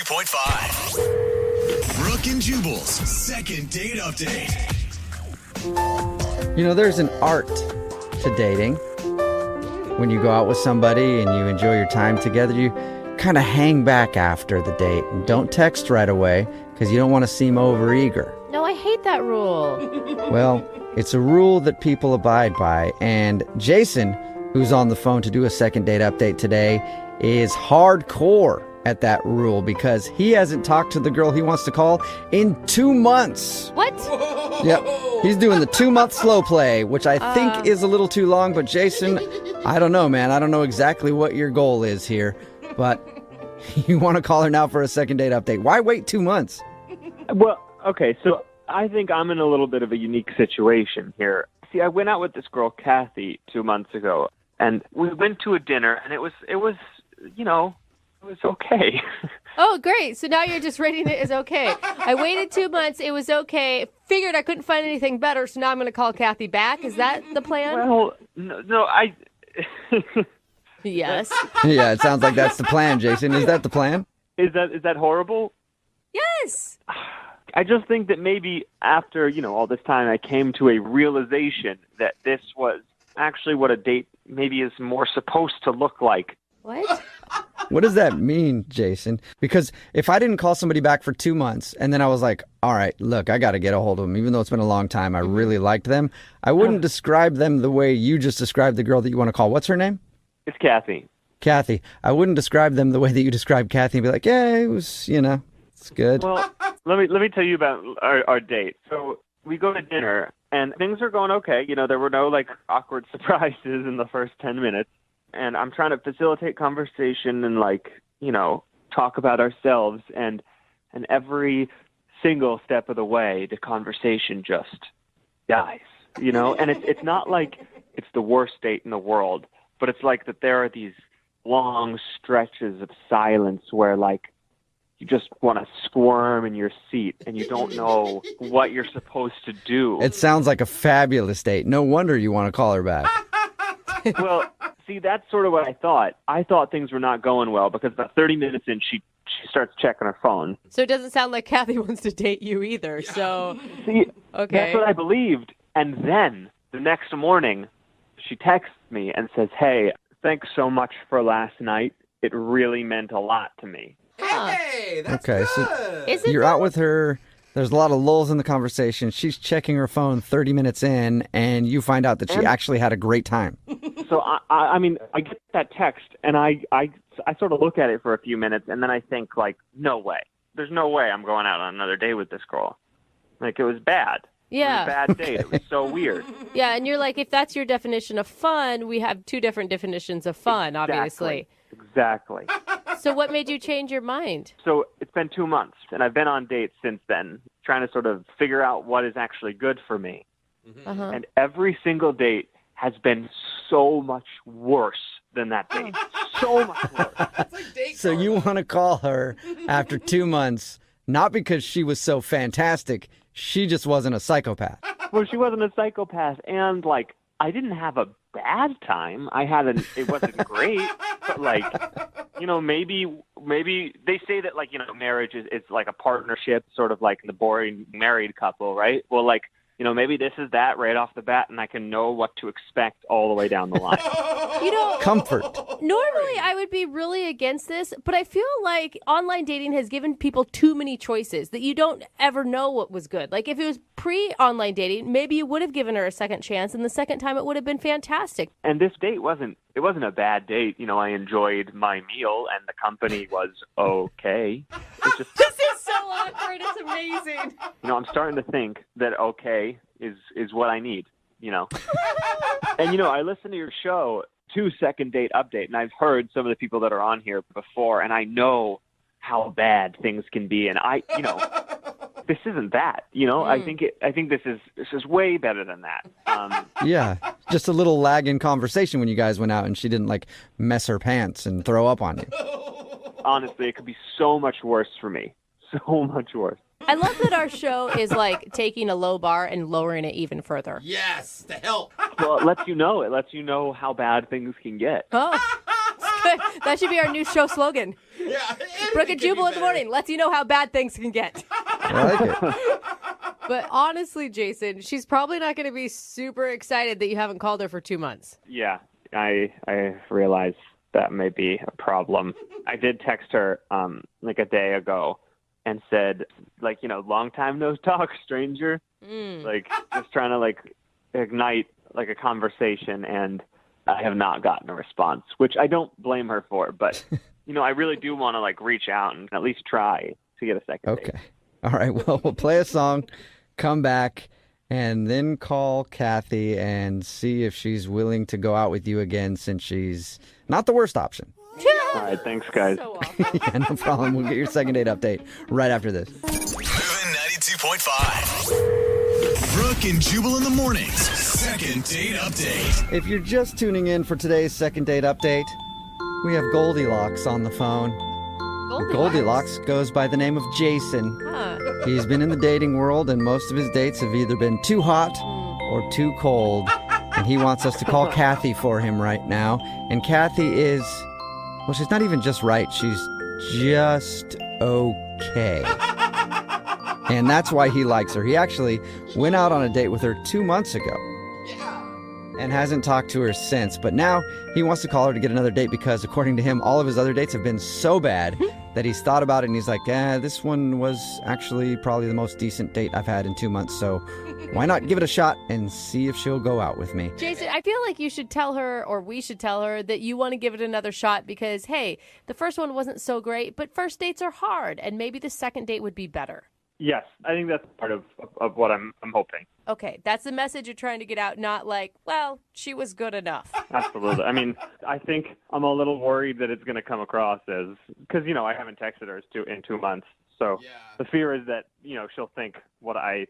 misunderstandings.5. Brooke and Jubal's second date update. You know, there's an art to dating. When you go out with somebody and you enjoy your time together, you kind of hang back after the date and don't text right away because you don't want to seem overeager. No, I hate that rule. Well, it's a rule that people abide by, and Jason, who's on the phone to do a second date update today, is hardcore at that rule because he hasn't talked to the girl he wants to call in 2 months. What? Yep. He's doing the 2-month slow play, which I think is a little too long, but Jason, I don't know, man. I don't know exactly what your goal is here, but you want to call her now for a second date update. Why wait 2 months? Well, okay, so I think I'm in a little bit of a unique situation here. See, I went out with this girl, Kathy, 2 months ago, and we went to a dinner, and it was okay. Oh, great. So now you're just rating it as okay. I waited 2 months. It was okay. Figured I couldn't find anything better, so now I'm going to call Kathy back. Is that the plan? Well, no, I... Yes. Yeah, it sounds like that's the plan, Jason. Is that the plan? Is that horrible? Yes. I just think that maybe after, all this time, I came to a realization that this was actually what a date maybe is more supposed to look like. What? What does that mean, Jason? Because if I didn't call somebody back for 2 months and then I was like, all right, look, I got to get a hold of them, even though it's been a long time, I really liked them, I wouldn't describe them the way you just described the girl that you want to call. What's her name? It's Kathy. Kathy. I wouldn't describe them the way that you described Kathy and be like, yeah, it was, it's good. Well, let me tell you about our date. So we go to dinner, and things are going okay. There were no, awkward surprises in the first 10 minutes. And I'm trying to facilitate conversation and, talk about ourselves. And every single step of the way, the conversation just dies, And it's not like it's the worst date in the world, but it's like that there are these long stretches of silence where, you just want to squirm in your seat and you don't know what you're supposed to do. It sounds like a fabulous date. No wonder you want to call her back. Well, see, that's sort of what I thought. I thought things were not going well because about 30 minutes in, she starts checking her phone. So it doesn't sound like Kathy wants to date you either. So, see, okay. That's what I believed. And then the next morning, she texts me and says, hey, thanks so much for last night. It really meant a lot to me. Hey, that's Okay, good. so Is it you're though? out with her. There's a lot of lulls in the conversation. She's checking her phone 30 minutes in, and you find out that she actually had a great time. So, I get that text, and I sort of look at it for a few minutes, and then I think, no way. There's no way I'm going out on another day with this girl. It was bad. Yeah. It was a bad date. It was so weird. Yeah, and you're like, if that's your definition of fun, we have two different definitions of fun, obviously. Exactly. So what made you change your mind? So it's been 2 months, and I've been on dates since then, trying to sort of figure out what is actually good for me. Uh-huh. And every single date has been so much worse than that date. So much worse. It's like date So you want to call her after 2 months, not because she was so fantastic, she just wasn't a psychopath. Well, she wasn't a psychopath, and, I didn't have a bad time. It wasn't great, but, maybe they say that, marriage is like a partnership, sort of like the boring married couple, right? Well, maybe this is that right off the bat, and I can know what to expect all the way down the line. Comfort. Normally, I would be really against this, but I feel like online dating has given people too many choices that you don't ever know what was good. Like, if it was pre-online dating, maybe you would have given her a second chance, and the second time it would have been fantastic. And this date wasn't a bad date. I enjoyed my meal, and the company was okay. It's just, This is so awkward. It's amazing. I'm starting to think that okay is what I need, And, I listened to your show, 2 Second Date Update, and I've heard some of the people that are on here before, and I know how bad things can be. And this isn't that, I think this is way better than that. Yeah, just a little lag in conversation when you guys went out and she didn't, mess her pants and throw up on you. Honestly, it could be so much worse for me. So much worse. I love that our show is like taking a low bar and lowering it even further. Yes, to help. Well, it lets you know. It lets you know how bad things can get. Oh, good. That should be our new show slogan. Yeah. Brooke and Jubal in the morning lets you know how bad things can get. I like it. But honestly, Jason, she's probably not going to be super excited that you haven't called her for 2 months. Yeah, I realize that may be a problem. I did text her like a day ago and said, like, long time no talk, stranger. Like, just trying to like ignite like a conversation, and I have not gotten a response, which I don't blame her for. But I really do want to like reach out and at least try to get a second date. Okay. All right. Well, we'll play a song, come back, and then call Kathy and see if she's willing to go out with you again, since she's not the worst option. All right, thanks, guys. So awful. Yeah, no problem. We'll get your second date update right after this. Moving 92.5. Brooke and Jubal in the mornings. Second date update. If you're just tuning in for today's second date update, we have Goldilocks on the phone. Goldilocks goes by the name of Jason. Huh. He's been in the dating world, and most of his dates have either been too hot or too cold. And he wants us to call Kathy for him right now. And Kathy is, well, she's not even just right. She's just okay. And that's why he likes her. He actually went out on a date with her 2 months ago. And hasn't talked to her since. But now he wants to call her to get another date because, according to him, all of his other dates have been so bad that he's thought about it and he's like, this one was actually probably the most decent date I've had in 2 months. So why not give it a shot and see if she'll go out with me? Jason, I feel like you should tell her, or we should tell her, that you want to give it another shot because, hey, the first one wasn't so great, but first dates are hard, and maybe the second date would be better. Yes, I think that's part of what I'm hoping. Okay, that's the message you're trying to get out, not like, well, she was good enough. Absolutely. I mean, I think I'm a little worried that it's going to come across as, because, I haven't texted her in 2 months. So the fear is that, she'll think what I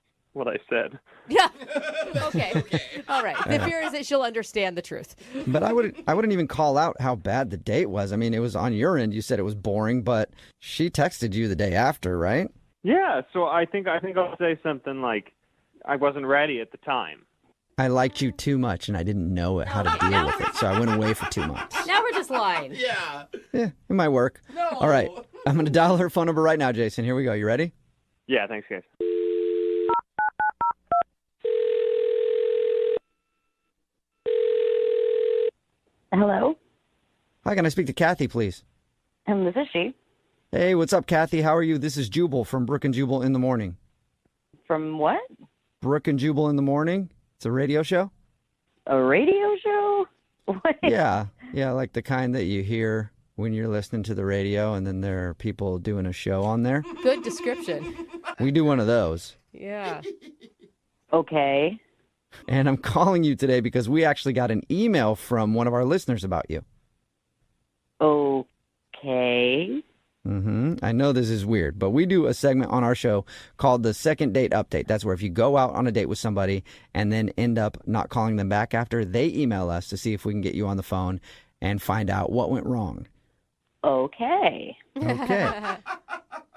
said. Yeah. Okay. All right. The fear is that she'll understand the truth. But I wouldn't even call out how bad the date was. I mean, it was on your end. You said it was boring, but she texted you the day after, right? Yeah, so I think I'll say something like, I wasn't ready at the time. I liked you too much and I didn't know how to deal with it, so I went away for 2 months. Now we're just lying. Yeah. Yeah, it might work. No. All right, I'm going to dial her phone number right now, Jason. Here we go. You ready? Yeah, thanks, guys. Hello, Hi, can I speak to Kathy, please? this is she. Hey, what's up, Kathy? How are you? This is Jubal from Brooke and Jubal in the Morning. From what? Brooke and Jubal in the Morning? It's a radio show? A radio show? What? Yeah, like the kind that you hear when you're listening to the radio and then there are people doing a show on there. Good description. We do one of those. Yeah. Okay. And I'm calling you today because we actually got an email from one of our listeners about you. Okay. I know this is weird, but we do a segment on our show called the Second Date Update. That's where if you go out on a date with somebody and then end up not calling them back after, they email us to see if we can get you on the phone and find out what went wrong. Okay. Okay.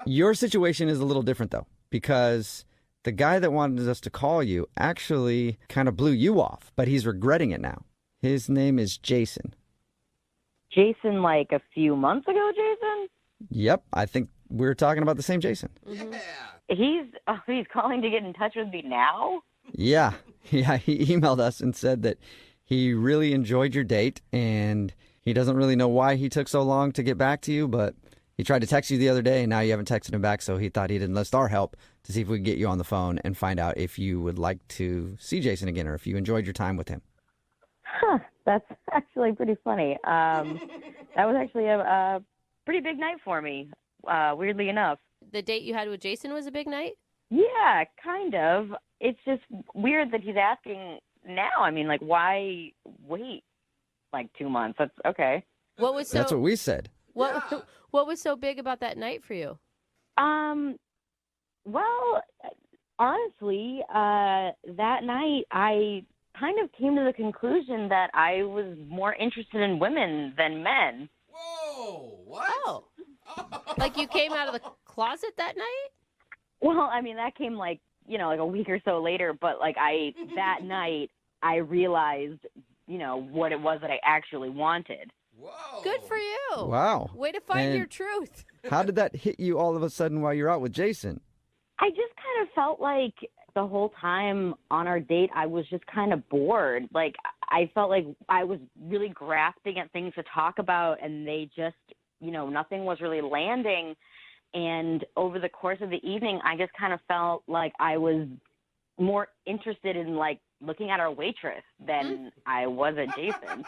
Your situation is a little different, though, because the guy that wanted us to call you actually kind of blew you off, but he's regretting it now. His name is Jason. Jason, like a few months ago, Jason? Yep, I think we're talking about the same Jason. Yeah. He's calling to get in touch with me now? Yeah, he emailed us and said that he really enjoyed your date and he doesn't really know why he took so long to get back to you, but he tried to text you the other day and now you haven't texted him back, so he thought he'd enlist our help to see if we could get you on the phone and find out if you would like to see Jason again or if you enjoyed your time with him. Huh, that's actually pretty funny. That was actually a pretty big night for me, weirdly enough. The date you had with Jason was a big night? Yeah, kind of. It's just weird that he's asking now. I mean, like, why wait like 2 months? That's okay. What was so That's what we said. what was so big about that night for you? Well, honestly, that night I kind of came to the conclusion that I was more interested in women than men. Whoa, what? Oh. Like you came out of the closet that night? Well, I mean, that came like a week or so later, but like that night I realized, what it was that I actually wanted. Whoa. Good for you. Wow. Way to find And your truth. How did that hit you all of a sudden while you're out with Jason? I just kind of felt like the whole time on our date, I was just kind of bored. Like, I felt like I was really grasping at things to talk about, and they just, nothing was really landing. And over the course of the evening, I just kind of felt like I was more interested in, like, looking at our waitress than I was at Jason.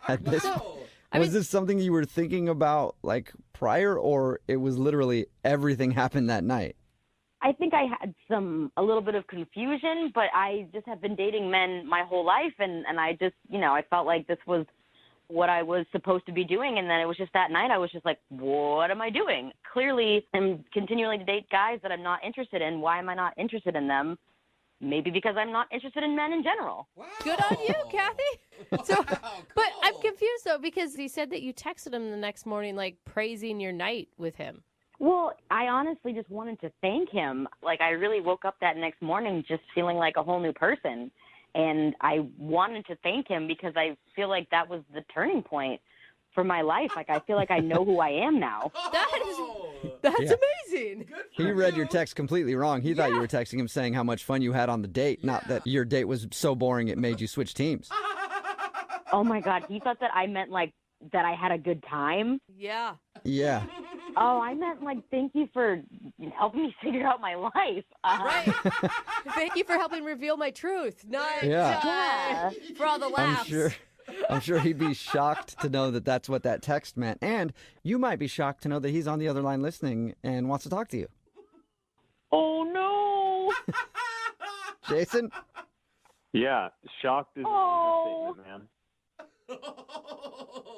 At this, Oh. was this something you were thinking about like prior, or it was literally everything happened that night? I think I had a little bit of confusion, but I just have been dating men my whole life, and I just, I felt like this was what I was supposed to be doing, and then it was just that night I was just like, what am I doing? Clearly, I'm continuing to date guys that I'm not interested in. Why am I not interested in them? Maybe because I'm not interested in men in general. Wow. Good on you, Kathy. So, but I'm confused though, because he said that you texted him the next morning, like praising your night with him. Well, I honestly just wanted to thank him. Like, I really woke up that next morning just feeling like a whole new person. And I wanted to thank him because I feel like that was the turning point for my life. Like, I feel like I know who I am now. That's Yeah. amazing. Good for He read you. your text completely wrong. He thought you were texting him saying how much fun you had on the date, not that your date was so boring it made you switch teams. Oh, my God. He thought that I meant, like, that I had a good time. Yeah. Yeah. Oh, I meant, like, thank you for helping me figure out my life. Right. Thank you for helping reveal my truth. Not Yeah. for all the laughs. I'm sure he'd be shocked to know that that's what that text meant. And you might be shocked to know that he's on the other line listening and wants to talk to you. Oh, no. Jason? Yeah, shocked is an Oh. understatement, man.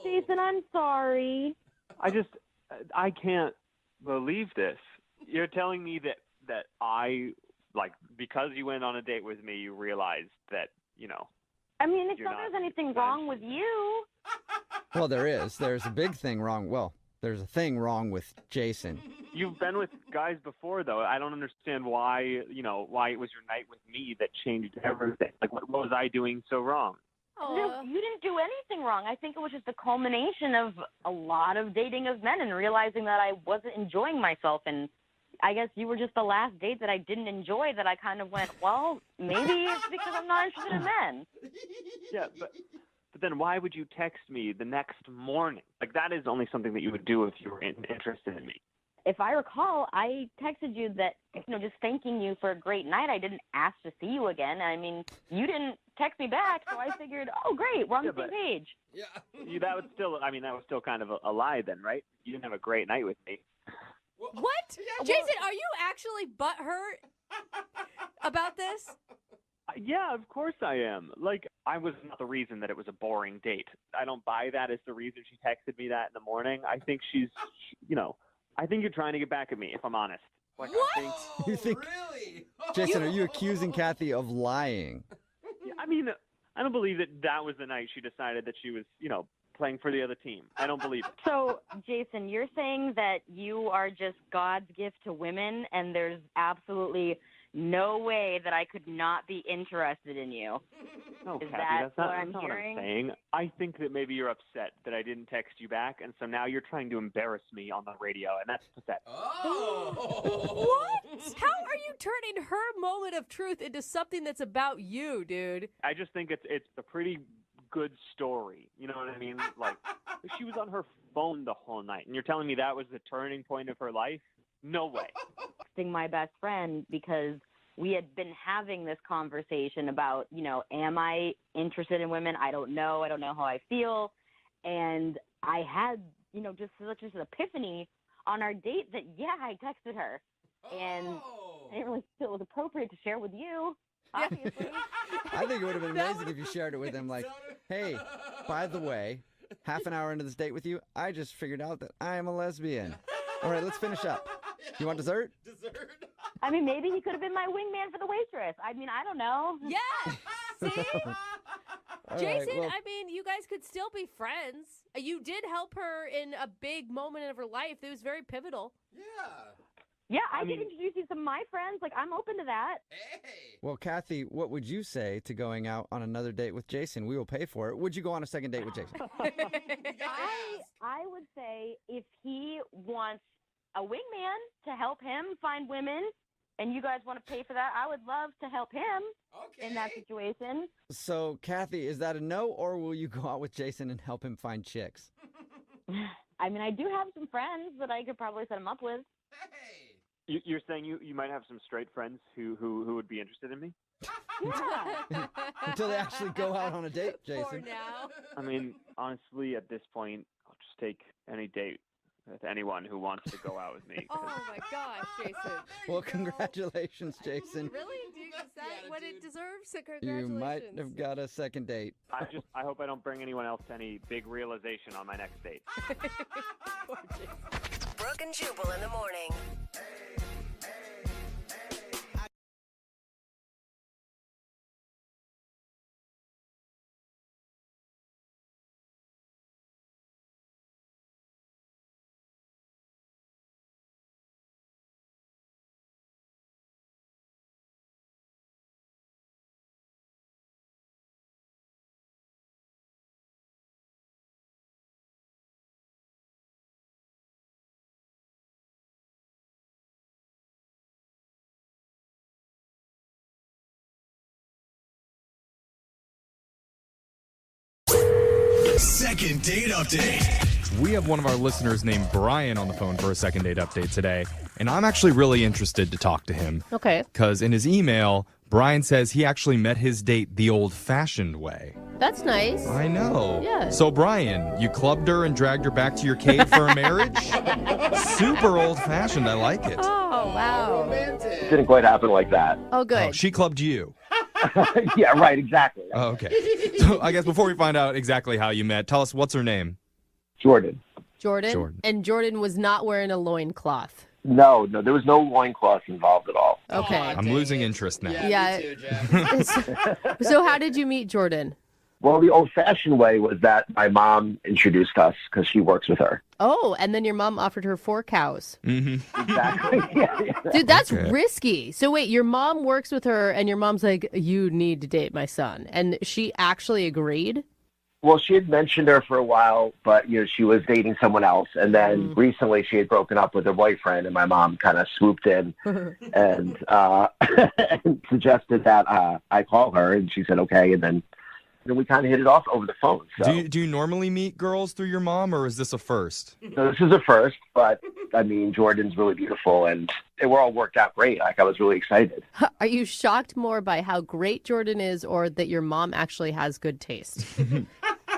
Jason, I'm sorry. I can't believe this. You're telling me that I, like, because you went on a date with me, you realized that, I mean, it's You're not not there's anything wrong with you. Well, there is. There's a big thing wrong. Well, there's a thing wrong with Jason. you've been with guys before, though. I don't understand why, why it was your night with me that changed everything. Like, what was I doing so wrong? No, you didn't do anything wrong. I think it was just a culmination of a lot of dating of men and realizing that I wasn't enjoying myself. And I guess you were just the last date that I didn't enjoy, that I kind of went, well, maybe it's because I'm not interested in men. Yeah, but then why would you text me the next morning? Like, that is only something that you would do if you were interested in me. If I recall, I texted you that, just thanking you for a great night. I didn't ask to see you again. I mean, you didn't text me back, so I figured, oh, great, we're on the same page. Yeah. That was still kind of a lie then, right? You didn't have a great night with me. What? Jason, are you actually butthurt about this? Yeah, of course I am. Like, I was not the reason that it was a boring date. I don't buy that as the reason she texted me that in the morning. I think I think you're trying to get back at me, if I'm honest. Like, What? You think- Really? Jason, are you accusing Kathy of lying? I mean, I don't believe that was the night she decided that she was, playing for the other team. I don't believe it. So, Jason, you're saying that you are just God's gift to women, and there's absolutely no way that I could not be interested in you. No, Is Kathy, that that's not, what I'm that's not what I'm hearing? saying. I think that maybe you're upset that I didn't text you back, and so now you're trying to embarrass me on the radio, and that's pathetic. Oh. What? How are you turning her moment of truth into something that's about you, dude? I just think it's a pretty good story. You know what I mean? Like, she was on her phone the whole night, and you're telling me that was the turning point of her life? No way. Texting my best friend because we had been having this conversation about, am I interested in women? I don't know. I don't know how I feel. And I had, just such an epiphany on our date that, yeah, I texted her. And I didn't really feel it was appropriate to share with you, obviously. I think it would have been amazing if you shared it with him. Like, hey, by the way, half an hour into this date with you, I just figured out that I am a lesbian. All right, let's finish up. You want dessert? Dessert? I mean, maybe he could have been my wingman for the waitress. I mean, I don't know. Yeah. See? All Jason, right, well, I mean, you guys could still be friends. You did help her in a big moment of her life that was very pivotal. Yeah. Yeah, I I can mean- introduce you to some of my friends. Like, I'm open to that. Hey. Well, Kathy, what would you say to going out on another date with Jason? We will pay for it. Would you go on a second date with Jason? I would say if he wants a wingman to help him find women and you guys want to pay for that, I would love to help him in that situation. So, Kathy, is that a no, or will you go out with Jason and help him find chicks? I mean, I do have some friends that I could probably set him up with. You're saying you might have some straight friends who would be interested in me? Yeah. Until they actually go out on a date, For Jason. now. I mean, honestly, at this point, I'll just take any date with anyone who wants to go out with me. Oh my gosh, Jason. Well, congratulations, Jason. Really? Is that what it deserves? So You congratulations. might have got a second date. I hope I don't bring anyone else to any big realization on my next date. Poor Jason. Brooke and Jubal in the morning. Second date update. We have one of our listeners named Brian on the phone for a second date update today, and I'm actually really interested to talk to him. Okay. Because in his email, Brian says he actually met his date the old-fashioned way. That's nice. I know. Yeah. So, Brian, you clubbed her and dragged her back to your cave for a marriage? Super old-fashioned. I like it. Oh, wow. Didn't quite happen like that. Oh, good. Oh, she clubbed you. Yeah, right, exactly. Oh, okay. So, I guess before we find out exactly how you met, tell us what's her name? Jordan. Jordan? And Jordan was not wearing a loincloth. No, there was no loincloth involved at all. Okay. I'm losing interest now. Yeah. Me too, Jeff. So how did you meet Jordan? Well, the old-fashioned way was that my mom introduced us because she works with her. Oh, and then your mom offered her 4 cows. Mm-hmm. Exactly. Yeah. Dude, that's Okay. risky. So wait, your mom works with her and your mom's like, you need to date my son. And she actually agreed? Well, she had mentioned her for a while, but she was dating someone else, and then recently she had broken up with her boyfriend, and my mom kind of swooped in and, and suggested that I call her, and she said okay, and then we kind of hit it off over the phone. So. Do you normally meet girls through your mom, or is this a first? So this is a first, but I mean, Jordan's really beautiful, and they were all worked out great. Like, I was really excited. Are you shocked more by how great Jordan is or that your mom actually has good taste?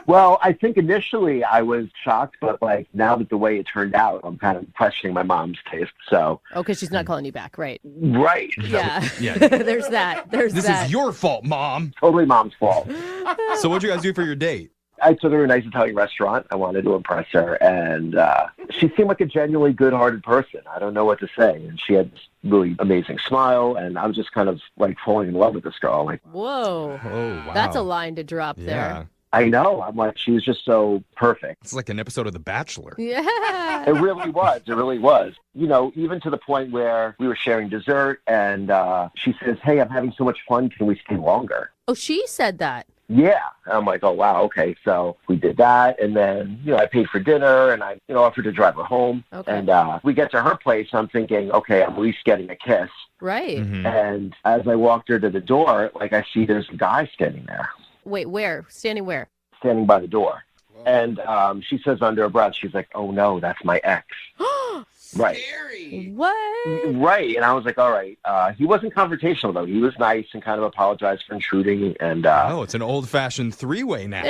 Well, I think initially I was shocked, but like now that the way it turned out, I'm kind of questioning my mom's taste. So, Oh, because she's not calling you back, right? right. Yeah. Yeah. There's that. This is your fault, Mom. Totally mom's fault. So what'd you guys do for your date? I took her to a nice Italian restaurant. I wanted to impress her, and she seemed like a genuinely good-hearted person. I don't know what to say. And she had this really amazing smile, and I was just kind of like falling in love with this girl. Like, Whoa. Oh, wow. That's a line to drop Yeah. there. I know. I'm like, she was just so perfect. It's like an episode of The Bachelor. Yeah. It really was. It really was. Even to the point where we were sharing dessert, and she says, "Hey, I'm having so much fun. Can we stay longer?" Oh, she said that. Yeah. And I'm like, oh, wow, okay. So we did that, and then, I paid for dinner, and I, offered to drive her home. Okay. And we get to her place, I'm thinking, okay, I'm at least getting a kiss. Right. Mhm. And as I walked her to the door, like, I see there's a guy standing there, Wait, where? Standing where? standing by the door. And she says under her breath, she's like, oh, no, that's my ex. Right. Scary. What? Right. And I was like, all right. He wasn't confrontational, though. He was nice and kind of apologized for intruding. And Oh, it's an old-fashioned three-way now.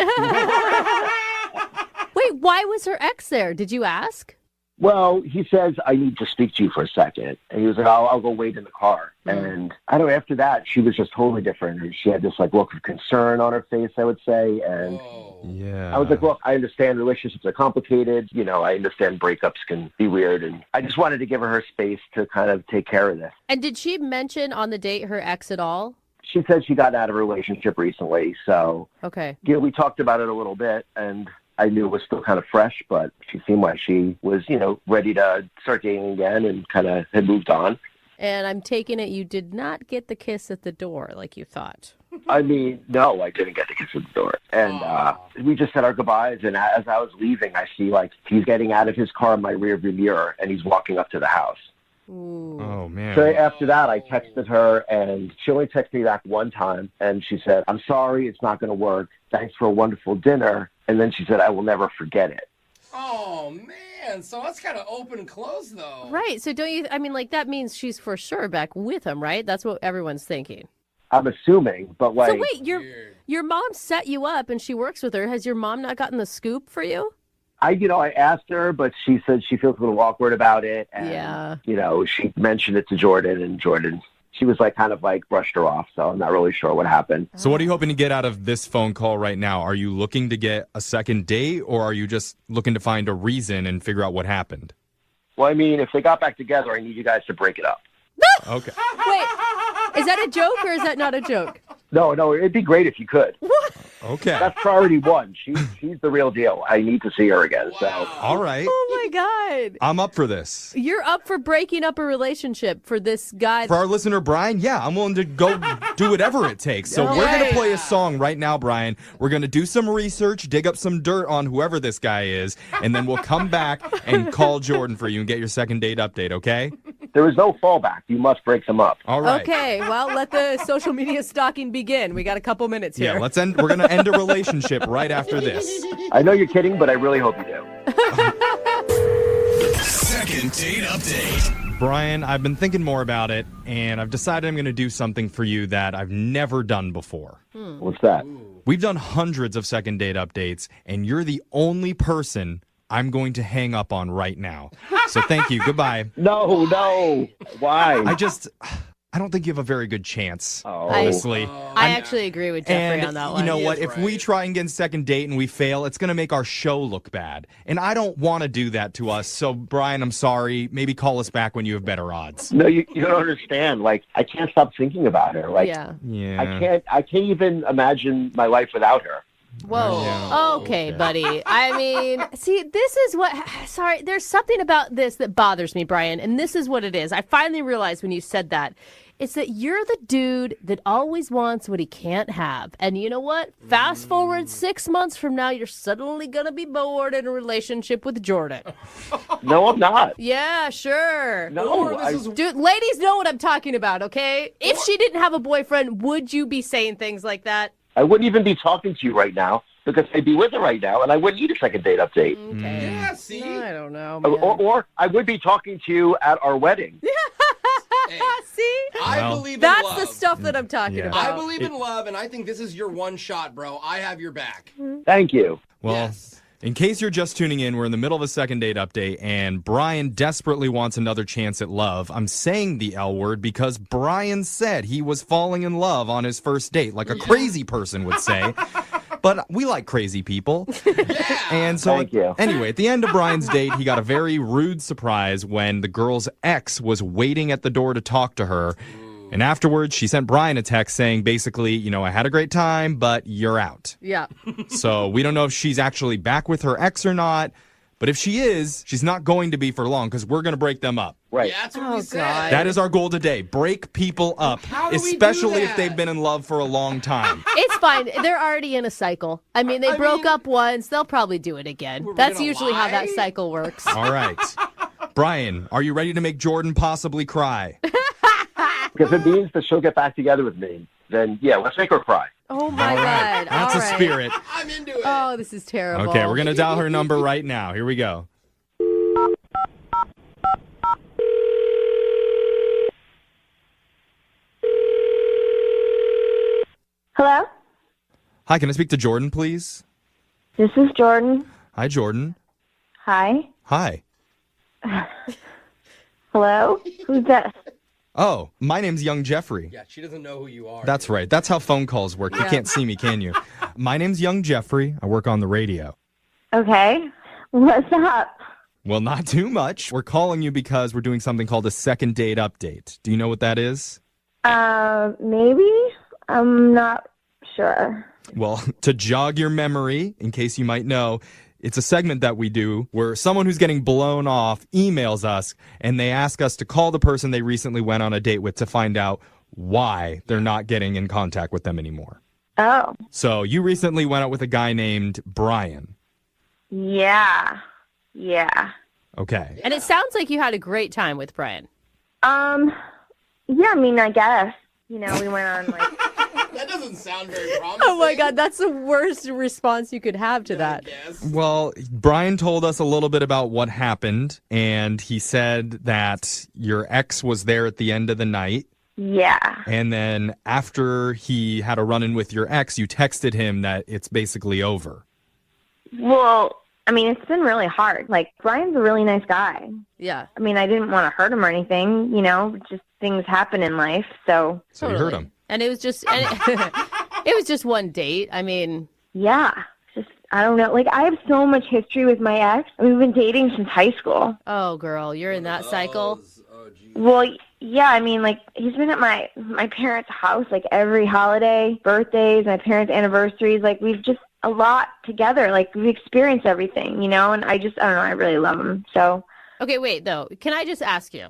Wait, why was her ex there? Did you ask? well, he says, I need to speak to you for a second. And he was like, I'll go wait in the car. And I don't know, after that, she was just totally different. And she had this like look of concern on her face, I would say. And Yeah. I was like, look, I understand relationships are complicated. I understand breakups can be weird. And I just wanted to give her space to kind of take care of this. And did she mention on the date her ex at all? She said she got out of a relationship recently. So, Okay. we talked about it a little bit. And I knew it was still kind of fresh, but she seemed like she was, ready to start dating again and kind of had moved on. And I'm taking it you did not get the kiss at the door like you thought. I mean, no, I didn't get the kiss at the door. And we just said our goodbyes. And as I was leaving, I see he's getting out of his car in my rearview mirror and he's walking up to the house. Ooh. Oh, man. So after that, I texted her, and she only texted me back one time, and she said, "I'm sorry, it's not going to work. Thanks for a wonderful dinner." And then she said, "I will never forget it." Oh, man. So that's kind of open and close, though. Right. So don't you, that means she's for sure back with him, right? That's what everyone's thinking. I'm assuming, but So wait, your mom set you up and she works with her. Has your mom not gotten the scoop for you? I asked her, but she said she feels a little awkward about it. And, Yeah. She mentioned it to Jordan, and Jordan, she was kind of brushed her off. So I'm not really sure what happened. So what are you hoping to get out of this phone call right now? Are you looking to get a second date, or are you just looking to find a reason and figure out what happened? Well, I mean, if they got back together, I need you guys to break it up. Okay. Wait, is that a joke or is that not a joke? No, it'd be great if you could. What? Okay. That's priority one. She's the real deal. I need to see her again. So. All right. Oh, my God. I'm up for this. You're up for breaking up a relationship for this guy. For our listener, Brian, yeah, I'm willing to go do whatever it takes. So we're going to play a song right now, Brian. We're going to do some research, dig up some dirt on whoever this guy is, and then we'll come back and call Jordan for you and get your second date update, okay? There is no fallback. You must break them up. All right. Okay, well, let the social media stalking begin. We got a couple minutes here. Yeah, we're going to end a relationship right after this. I know you're kidding, but I really hope you do. Second date update. Brian, I've been thinking more about it, and I've decided I'm going to do something for you that I've never done before. What's that? We've done hundreds of second date updates, and you're the only person I'm going to hang up on right now. So thank you. Goodbye. No. Why? I don't think you have a very good chance, Oh. honestly. I actually agree with Jeffrey on that one. You know what? He is If we right. try and get a second date and we fail, it's going to make our show look bad. And I don't want to do that to us. So, Brian, I'm sorry. Maybe call us back when you have better odds. No, you don't understand. I can't stop thinking about her. Yeah. Yeah. I can't even imagine my life without her. Whoa. Yeah. Okay, buddy. I mean, see, this is what. Sorry, there's something about this that bothers me, Brian, and this is what it is. I finally realized when you said that. It's that you're the dude that always wants what he can't have. And you know what? Fast forward 6 months from now, you're suddenly going to be bored in a relationship with Jordan. No, I'm not. Yeah, sure. No, Dude, ladies know what I'm talking about, okay? If she didn't have a boyfriend, would you be saying things like that? I wouldn't even be talking to you right now because I'd be with her right now, and I wouldn't need a second date update. Okay. Yeah, see? I don't know, man. Or I would be talking to you at our wedding. Hey, See? I Well, believe in That's love. the stuff that I'm talking Yeah. about. I believe in love, and I think this is your one shot, bro. I have your back. Thank you. Well, Yes. in case you're just tuning in, we're in the middle of a second date update, and Brian desperately wants another chance at love. I'm saying the L word because Brian said he was falling in love on his first date, like a crazy person would say. But we like crazy people. Yeah. And so, Thank you. anyway, at the end of Brian's date, he got a very rude surprise when the girl's ex was waiting at the door to talk to her. And afterwards, she sent Brian a text saying, basically, I had a great time, but you're out. Yeah. So we don't know if she's actually back with her ex or not. But if she is, she's not going to be for long because we're going to break them up. Right. Yeah, that's what Oh, we said. God. That is our goal today. Break people up, How do we do especially if that? they've been in love for a long time. It's fine. They're already in a cycle. I mean, they broke up once. They'll probably do it again. We're That's gonna usually how that lie? cycle works. All right. Brian, are you ready to make Jordan possibly cry? Because it means that she'll get back together with me. Then, yeah, let's make her cry. Oh, my All right. God. That's All a right. spirit. I'm into it. Oh, this is terrible. Okay, we're going to dial her number right now. Here we go. Hello? Hi, can I speak to Jordan, please? This is Jordan. Hi, Jordan. Hi. Hi. Hello? Who's this? Oh, my name's Young Jeffrey. Yeah, she doesn't know who you are. That's right. That's how phone calls work. You can't see me, can you? My name's Young Jeffrey. I work on the radio. Okay. What's up? Well, not too much. We're calling you because we're doing something called a second date update. Do you know what that is? Maybe? I'm not sure. Well, to jog your memory, in case you might know, It's a segment that we do where someone who's getting blown off emails us and they ask us to call the person they recently went on a date with to find out why they're not getting in contact with them anymore. Oh. So you recently went out with a guy named Brian. Yeah. Yeah. Okay. And it sounds like you had a great time with Brian. Yeah, I mean, I guess. You know, we went on, like... That doesn't sound very promising. Oh my God, that's the worst response you could have to that. Well, Brian told us a little bit about what happened, and he said that your ex was there at the end of the night. Yeah. And then after he had a run-in with your ex, you texted him that it's basically over. Well, I mean, it's been really hard. Like, Brian's a really nice guy. Yeah. I mean, I didn't want to hurt him or anything, you know, just things happen in life, so... So you hurt him. And it was just, it was just one date. I mean... Yeah. Just, I don't know. Like, I have so much history with my ex. I mean, we've been dating since high school. Oh, girl, you're in that cycle? Well, yeah, I mean, like, he's been at my parents' house, like, every holiday, birthdays, my parents' anniversaries. Like, we've just a lot together. Like, we've experienced everything, you know? And I don't know, I really love him, so... Okay, wait, though. Can I just ask you?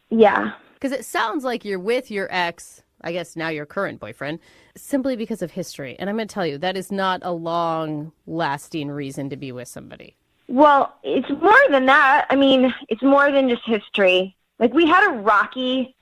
Yeah. Because it sounds like you're with your ex, I guess now your current boyfriend, simply because of history. And I'm going to tell you, that is not a long-lasting reason to be with somebody. Well, it's more than that. I mean, it's more than just history. Like, we had a rocky,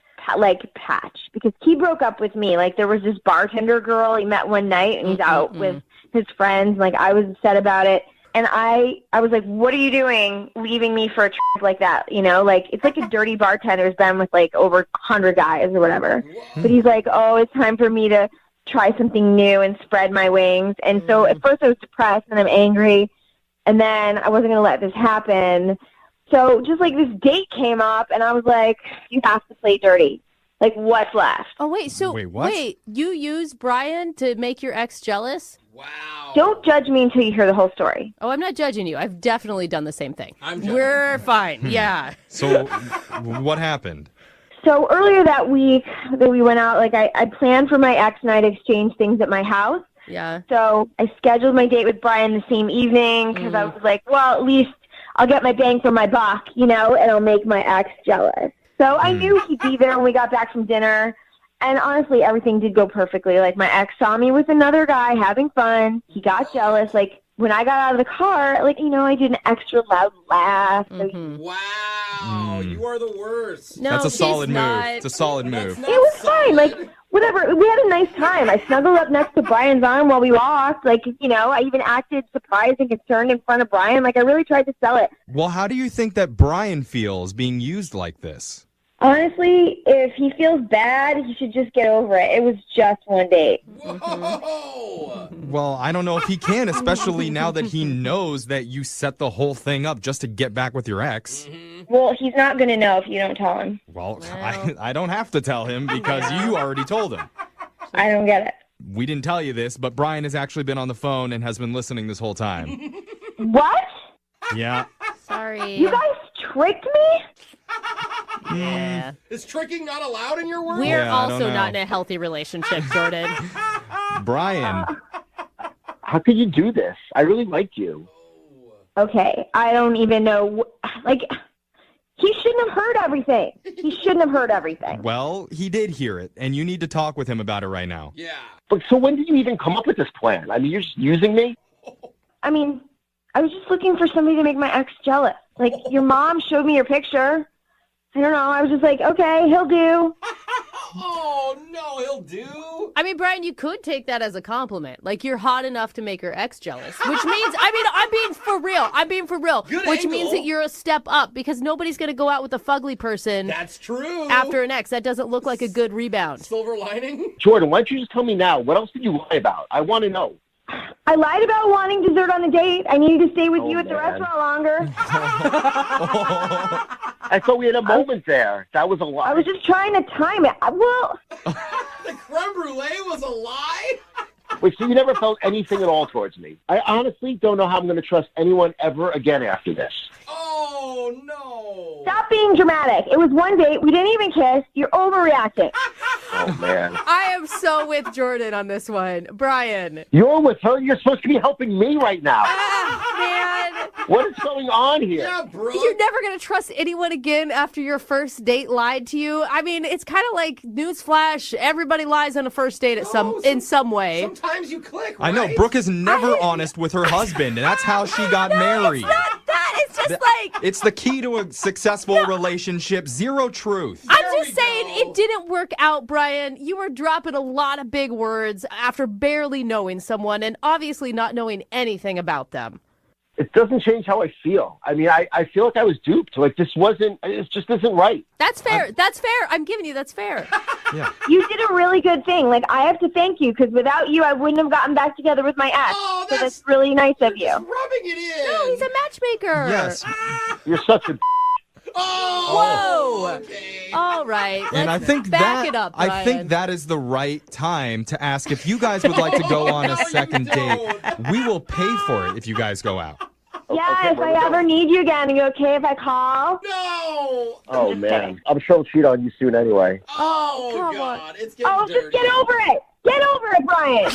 patch because he broke up with me. Like, there was this bartender girl he met one night, and he's out with his friends. Like, I was upset about it. And I was like, what are you doing leaving me for a trip like that? You know, like, it's like a dirty bartender's been with, like, over 100 guys or whatever. But he's like, oh, it's time for me to try something new and spread my wings. And so at first I was depressed and I'm angry. And then I wasn't going to let this happen. So just, like, this date came up, and I was like, you have to play dirty. Like, what's left? Oh, wait, so, wait, you used Brian to make your ex jealous? Wow. Don't judge me until you hear the whole story. Oh, I'm not judging you. I've definitely done the same thing. We're fine. Yeah. So what happened? So earlier that week that we went out, like, I planned for my ex and I to exchange things at my house. Yeah. So I scheduled my date with Brian the same evening because I was like, well, at least I'll get my bang for my buck, you know, and I'll make my ex jealous. So I knew he'd be there when we got back from dinner. And honestly, everything did go perfectly. Like, my ex saw me with another guy having fun. He got jealous. Like, when I got out of the car, like, you know, I did an extra loud laugh. So Wow, you are the worst. No, That's a solid move. not. It's a solid move. It was fine. Like, whatever. We had a nice time. I snuggled up next to Brian's arm while we walked. Like, you know, I even acted surprised and concerned in front of Brian. Like, I really tried to sell it. Well, how do you think that Brian feels being used like this? Honestly, if he feels bad, he should just get over it. It was just one date. Whoa! Well, I don't know if he can, especially now that he knows that you set the whole thing up just to get back with your ex. Well, he's not going to know if you don't tell him. Well, I don't have to tell him because you already told him. I don't get it. We didn't tell you this, but Brian has actually been on the phone and has been listening this whole time. What? Yeah. Sorry. You guys tricked me? Yeah. Is tricking not allowed in your world? We're Yeah, I don't also know. not in a healthy relationship, Jordan. Brian. How could you do this? I really like you. Okay, I don't even know. Like, he shouldn't have heard everything. He shouldn't have heard everything. Well, he did hear it, and you need to talk with him about it right now. Yeah. But so when did you even come up with this plan? I mean, you're just using me? I mean, I was just looking for somebody to make my ex jealous. Like, your mom showed me your picture. I don't know. I was just like, okay, he'll do. Oh, no, he'll do. I mean, Brian, you could take that as a compliment. Like, you're hot enough to make your ex jealous, which means, I mean, I'm being for real. Good which angle. means that you're a step up because nobody's going to go out with a fugly person That's true. after an ex. That doesn't look like a good rebound. Silver lining? Jordan, why don't you just tell me now? What else did you lie about? I want to know. I lied about wanting dessert on the date. I needed to stay with you at the man. restaurant longer. I thought we had a moment there. That was a lie. I was just trying to time it. Well, The creme brulee was a lie? Wait, so you never felt anything at all towards me? I honestly don't know how I'm going to trust anyone ever again after this. Oh, no. stop being dramatic. It was one date. We didn't even kiss. You're overreacting. Oh, man. I am so with Jordan on this one. Brian. You're with her? You're supposed to be helping me right now. Man. What is going on here? Yeah, Brooke. You're never going to trust anyone again after your first date lied to you. I mean, it's kind of like newsflash. Everybody lies on a first date in some way. Sometimes you click, right? I know. Brooke is never honest with her husband, and that's how she got married. It's not that. It's just like... It's the key to a successful relationship. Zero truth. I'm just saying it didn't work out, Brian. You were dropping a lot of big words after barely knowing someone and obviously not knowing anything about them. It doesn't change how I feel. I mean, I feel like I was duped. Like, it just isn't right. That's fair. That's fair. I'm giving you that's fair. Yeah. You did a really good thing. Like, I have to thank you, because without you, I wouldn't have gotten back together with my ex. Oh, so that's really nice of you. Just rubbing it in. No, he's a matchmaker. Yes. You're such a... Oh, Whoa. okay. All right. And I let's think back it up, Brian. I think that is the right time to ask if you guys would like to go on a second date. We will pay for it if you guys go out. Yeah, if I ever need you again, are you okay if I call? No. Oh, man. I'm sure I'll cheat on you soon anyway. Oh, come God. It's getting Oh, dirty. just get over it. Get over it, Brian.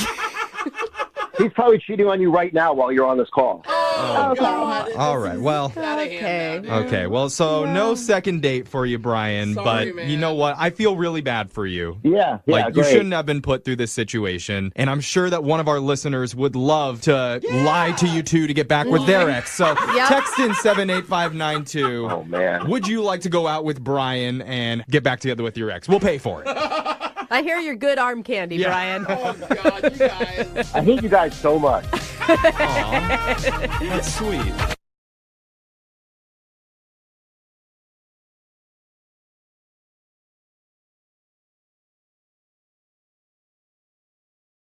He's probably cheating on you right now while you're on this call. Oh, Okay. God. All right. Well. It's out of hand now, dude. Okay. Well, so no second date for you, Brian. Sorry, but man. you know what? I feel really bad for you. Yeah, Like, you great. shouldn't have been put through this situation. And I'm sure that one of our listeners would love to lie to you two to get back with their ex. So text in 78592. Oh, man. Would you like to go out with Brian and get back together with your ex? We'll pay for it. I hear you're good arm candy, Brian. Oh, God, you guys. I hate you guys so much. Aw, that's sweet.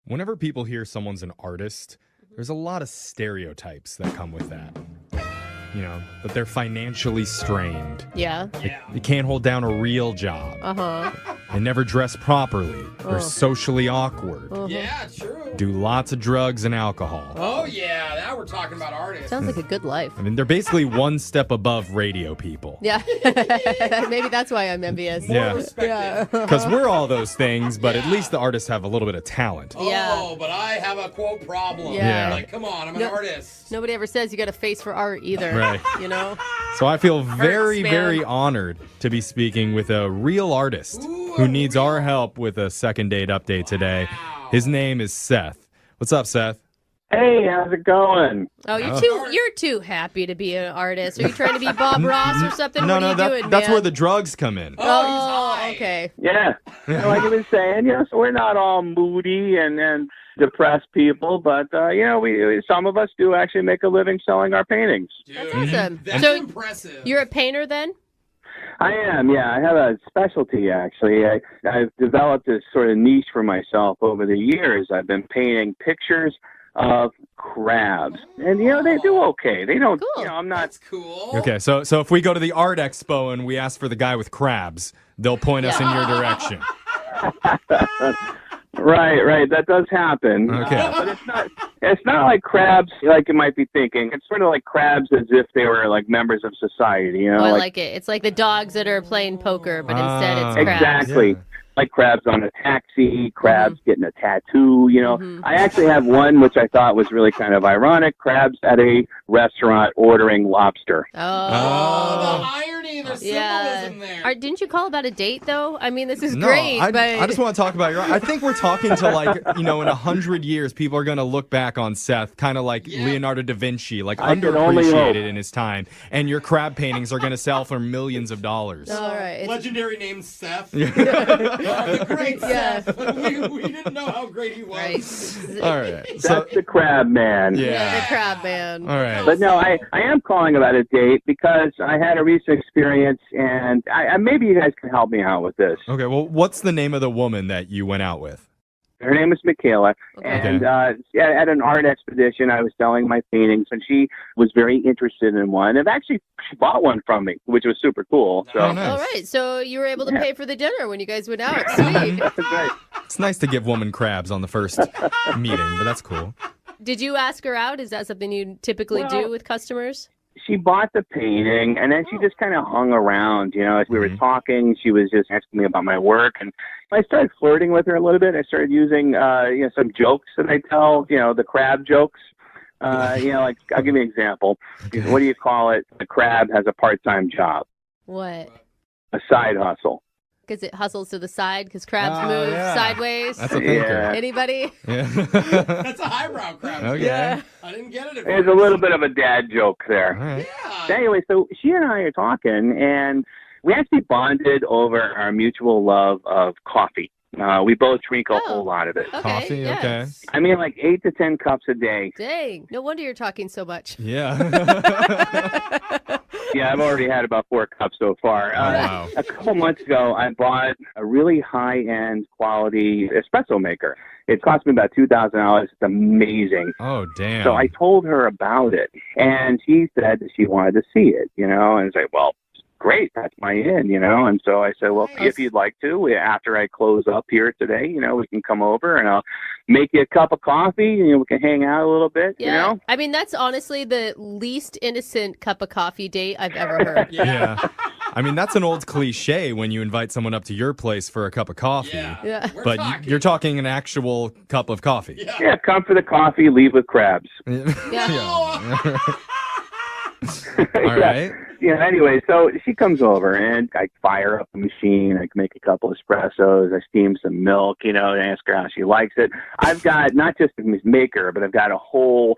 Whenever people hear someone's an artist, there's a lot of stereotypes that come with that. You know, that they're financially strained. Yeah. They can't hold down a real job. Uh-huh. They never dress properly. They're socially awkward. Yeah, true. Do lots of drugs and alcohol. Oh, yeah. Now we're talking about artists. Sounds like a good life. I mean, they're basically one step above radio people. Yeah. Maybe that's why I'm envious. Yeah. Respected. Because we're all those things, but at least the artists have a little bit of talent. Oh, but I have a quote problem. Yeah. Like, come on, I'm an No- artist. Nobody ever says you got a face for art either. Right. You know? So I feel very, man. very honored to be speaking with a real artist who needs our help with a second date update today. His name is Seth. What's up, Seth? Hey, how's it going? Oh, you're too happy to be an artist. Are you trying to be Bob Ross or something? No, what no, are you doing, that's man? where the drugs come in. Oh, okay. Yeah, like I was saying, so we're not all moody and depressed people, but we some of us do actually make a living selling our paintings. Dude, That's awesome. That's So impressive. you're a painter then? I am, yeah. I have a specialty, actually. I've developed this sort of niche for myself over the years. I've been painting pictures of crabs, and they do okay. They don't, Cool. I'm not. That's cool. Okay, so if we go to the art expo and we ask for the guy with crabs, they'll point us in your direction. Right. That does happen. Okay. But it's not like crabs like you might be thinking. It's sort of like crabs as if they were like members of society, Oh, I like it. It's like the dogs that are playing poker, but instead it's crabs. Exactly. Yeah. Like crabs on a taxi, crabs getting a tattoo, I actually have one which I thought was really kind of ironic, crabs at a restaurant ordering lobster. Oh, the irony, the symbolism there. Didn't you call about a date, though? I mean, this is No, great, I but... just want to talk about I think we're talking to in 100 years, people are going to look back on Seth kind of like Leonardo da Vinci, like I can only hope. underappreciated in his time. And your crab paintings are going to sell for millions of dollars. All right. Legendary name Seth. The great Yeah. Seth. We didn't know how great he was. Right. All right. That's the crab man. Yeah. The crab man. All right. But no, I am calling about a date because I had a recent experience, and I maybe you guys can help me out with this. Okay, well, what's the name of the woman that you went out with? Her name is Michaela, Okay. and at an art expedition, I was selling my paintings, and she was very interested in one. And actually, she bought one from me, which was super cool. So Oh, nice. All right, so you were able to pay for the dinner when you guys went out. Sweet. that's right. It's nice to give woman crabs on the first meeting, but that's cool. Did you ask her out? Is that something you typically do with customers? She bought the painting, and then she just kind of hung around. As we were talking, she was just asking me about my work, and I started flirting with her a little bit. I started using, some jokes that I tell, the crab jokes. Like I'll give you an example. What do you call it? A crab has a part-time job. What? A side hustle. Because it hustles to the side because crabs move sideways. That's a thinker. Anybody? Yeah. That's a highbrow crab. Okay. Yeah. I didn't get it. There's a little bit of a dad joke there. All right. Yeah. Anyway, so she and I are talking, and we actually bonded over our mutual love of coffee. We both drink a whole lot of it. Okay, Coffee, yes. okay. I mean, like 8 to 10 cups a day. Dang. No wonder you're talking so much. Yeah. Yeah, I've already had about 4 cups so far. Wow. A couple months ago, I bought a really high-end quality espresso maker. It cost me about $2,000. It's amazing. Oh, damn. So I told her about it, and she said that she wanted to see it, and it's like, well, great, that's my in, and so I said, well, if you'd like to, after I close up here today, we can come over and I'll make you a cup of coffee and we can hang out a little bit, Yeah. I mean, that's honestly the least innocent cup of coffee date I've ever heard. Yeah. I mean, that's an old cliche when you invite someone up to your place for a cup of coffee. Yeah. But you're talking an actual cup of coffee. Yeah, come for the coffee, leave with crabs. Yeah. All right. Anyway, so she comes over and I fire up the machine. I make a couple espressos. I steam some milk, and ask her how she likes it. I've got not just a maker, but I've got a whole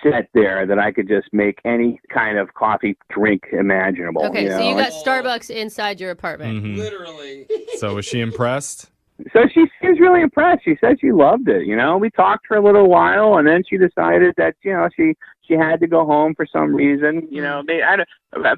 set there that I could just make any kind of coffee drink imaginable. Okay, so you got Starbucks inside your apartment. Mhm. Literally. So was she impressed? So she seems really impressed. She said she loved it. We talked for a little while, and then she decided that she had to go home for some reason.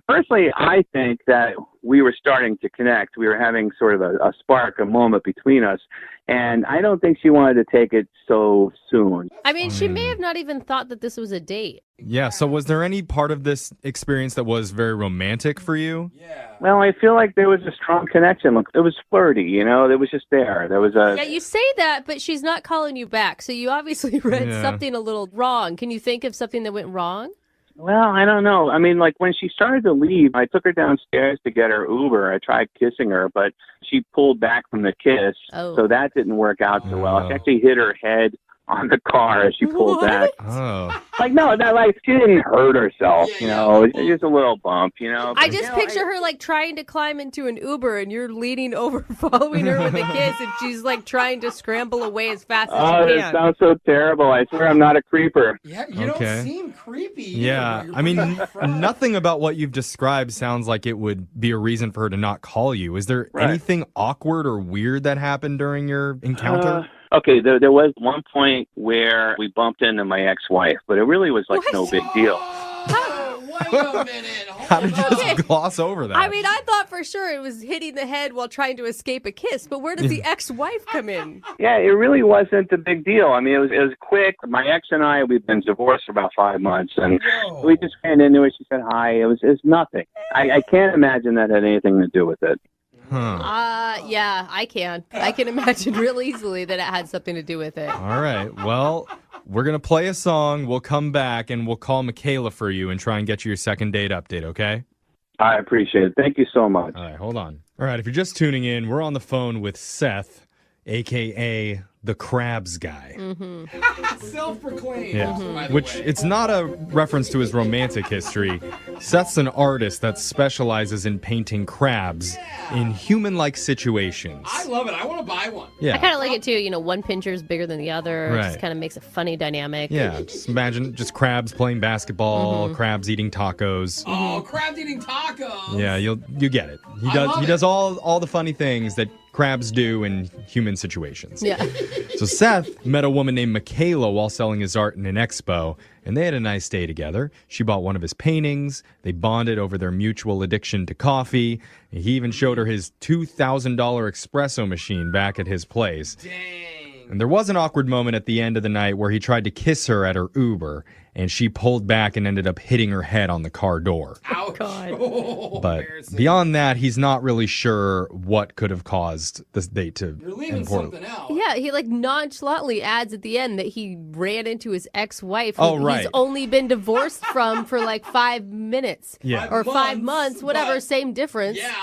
Personally, I think that we were starting to connect. We were having sort of a spark, a moment between us, and I don't think she wanted to take it so soon. I mean, she may have not even thought that this was a date. Yeah, so was there any part of this experience that was very romantic for you? Yeah. Well, I feel like there was a strong connection. Look, it was flirty, it was just there. There was a... Yeah, you say that, but she's not calling you back, so you obviously read something a little wrong. Can you think of something that went wrong? Well, I don't know. I mean, like when she started to leave, I took her downstairs to get her Uber. I tried kissing her, but she pulled back from the kiss, so that didn't work out so well. She actually hit her head on the car as she pulled back. Oh. Like, no, not like she didn't hurt herself, It's just a little bump, I just picture her like trying to climb into an Uber and you're leaning over following her with a kiss and she's like trying to scramble away as fast as she that can. sounds so terrible. I swear I'm not a creeper. Yeah, you don't seem creepy. Yeah, I mean, nothing about what you've described sounds like it would be a reason for her to not call you. Is there anything awkward or weird that happened during your encounter? Okay, there was one point where we bumped into my ex-wife, but it really was like no big deal. Wait a minute. How did you just gloss over that? I mean, I thought for sure it was hitting the head while trying to escape a kiss, but where does the ex-wife come in? Yeah, it really wasn't a big deal. I mean, it was quick. My ex and I, we've been divorced for about 5 months, and we just ran into it. She said hi. It was nothing. I can't imagine that had anything to do with it. Yeah, I can. I can imagine real easily that it had something to do with it. All right. Well, we're going to play a song. We'll come back and we'll call Michaela for you and try and get you your second date update, okay? I appreciate it. Thank you so much. All right, hold on. All right, if you're just tuning in, we're on the phone with Seth, a.k.a. the Crabs guy. Self-proclaimed. Yeah, which it's not a reference to his romantic history. Seth's an artist that specializes in painting crabs in human-like situations. I love it. I want to buy one. Yeah. I kind of like it too. One pincher's bigger than the other. It Right. just kind of makes a funny dynamic. Yeah, just imagine just crabs playing basketball, crabs eating tacos. Oh, crabs eating tacos. Yeah, you get it. He love it. does all the funny things that crabs do in human situations. Yeah. So Seth met a woman named Michaela while selling his art in an expo, and they had a nice day together. She bought one of his paintings. They bonded over their mutual addiction to coffee. He even showed her his $2,000 espresso machine back at his place. Dang. And there was an awkward moment at the end of the night where he tried to kiss her at her Uber, and she pulled back and ended up hitting her head on the car door. Ouch. God. Oh, But embarrassing. beyond that, he's not really sure what could have caused this date to You're leaving end poorly. something out. Yeah, he like nonchalantly adds at the end that he ran into his ex-wife Oh, who right. he's only been divorced from for like 5 minutes. Yeah. Or 5 months, months, whatever, but- same difference. Yeah.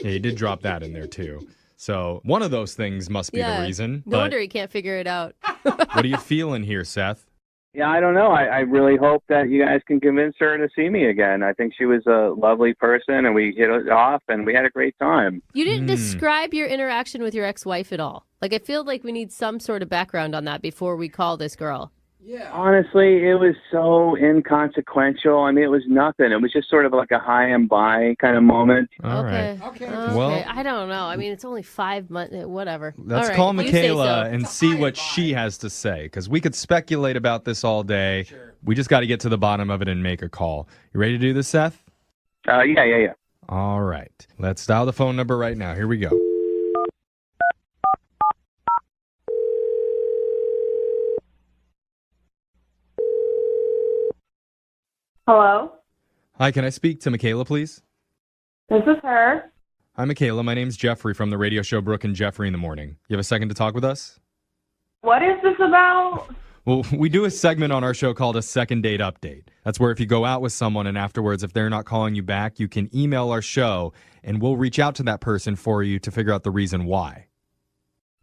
Yeah, he did drop that in there too. So one of those things must be Yeah. the reason. No but wonder he can't figure it out. what are you feeling here, Seth? Yeah, I don't know. I really hope that you guys can convince her to see me again. I think she was a lovely person, and we hit it off, and we had a great time. You didn't describe your interaction with your ex-wife at all. Like, I feel like we need some sort of background on that before we call this girl. Yeah. Honestly, it was so inconsequential. I mean, it was nothing. It was just sort of like a high and by kind of moment. All right. Okay. Well, I don't know. I mean, it's only 5 months. Whatever. Let's All right, call you say Michaela so. and see what she has to say, because we could speculate about this all day. Sure. We just got to get to the bottom of it and make a call. You ready to do this, Seth? Yeah. All right. Let's dial the phone number right now. Here we go. Hello, Hi, can I speak to Michaela, please? this is her. Hi, Michaela. My name's Jeffrey from the radio show Brooke and Jeffrey in the Morning. You have a second to talk with us? What is this about? Well, we do a segment on our show called a second date update. That's where if you go out with someone and afterwards, if they're not calling you back, you can email our show and we'll reach out to that person for you to figure out the reason why.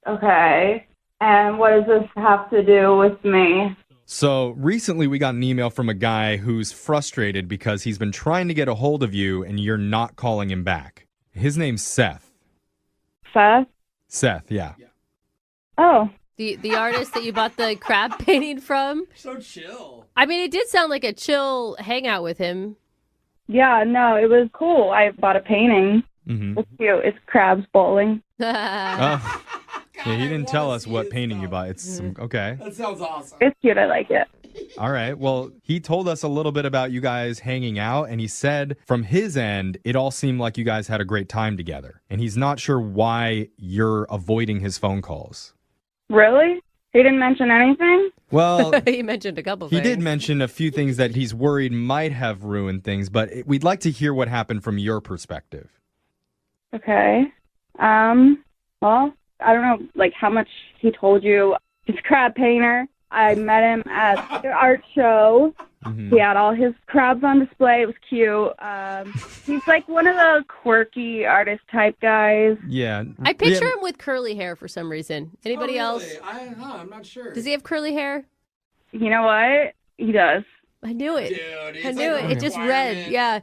Okay, and what does this have to do with me? So recently we got an email from a guy who's frustrated because he's been trying to get a hold of you and you're not calling him back. His name's Seth. Seth? Seth, yeah. Oh, The artist that you bought the crab painting from? So chill. I mean, it did sound like a chill hangout with him. yeah, no, it was cool. I bought a painting. Mm-hmm. It's cute. It's crabs bowling. Oh. Yeah, he didn't tell us what painting you bought. It's okay. That sounds awesome. It's cute. I like it. All right. Well, he told us a little bit about you guys hanging out, and he said from his end, it all seemed like you guys had a great time together. And he's not sure why you're avoiding his phone calls. Really? He didn't mention anything? Well, He mentioned a couple he things. did mention a few things that he's worried might have ruined things, but we'd like to hear what happened from your perspective. Okay. Well, I don't know, like, how much he told you. He's a crab painter. I met him at the art show. Mm-hmm. He had all his crabs on display. It was cute. He's like one of the quirky artist type guys. Yeah. I picture him with curly hair for some reason. Anybody Oh, else? really? I'm not sure. Does he have curly hair? You know what? He does. I knew it. Dude, I it's knew like it. a It just requirement. read. Yeah.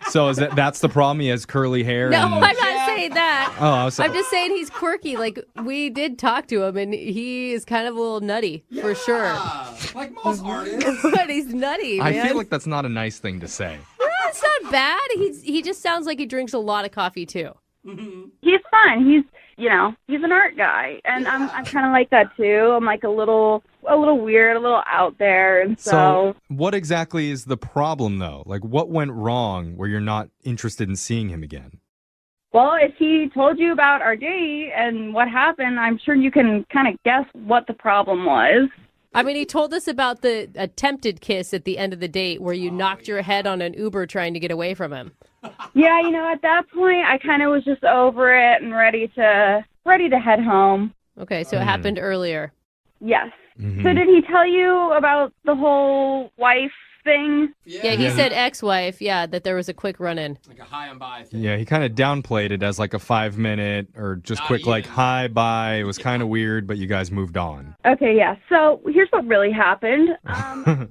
So that's the problem? He has curly hair? No, and... I'm not saying that. Oh, I was I'm just saying he's quirky. Like, we did talk to him, and he is kind of a little nutty, for sure. Yeah, like most artists. But he's nutty, man. I feel like that's not a nice thing to say. No, it's not bad. He just sounds like he drinks a lot of coffee, too. He's fun. He's an art guy, and I'm kind of like that too. I'm like a little weird, a little out there, and so what exactly is the problem, though? Like, what went wrong where you're not interested in seeing him again? well, if he told you about our date and what happened, I'm sure you can kind of guess what the problem was. I mean, he told us about the attempted kiss at the end of the date where you knocked your head on an Uber trying to get away from him. Yeah, at that point, I kind of was just over it and ready to head home. Okay, so it happened earlier. Yes. Mm-hmm. So did he tell you about the whole wife thing? Yeah, he said ex-wife, that there was a quick run-in. Like a high and by thing. Yeah, he kind of downplayed it as like a 5-minute or just Not quick, like, even. hi, bye. It was kind of weird, but you guys moved on. Okay, yeah. So here's what really happened.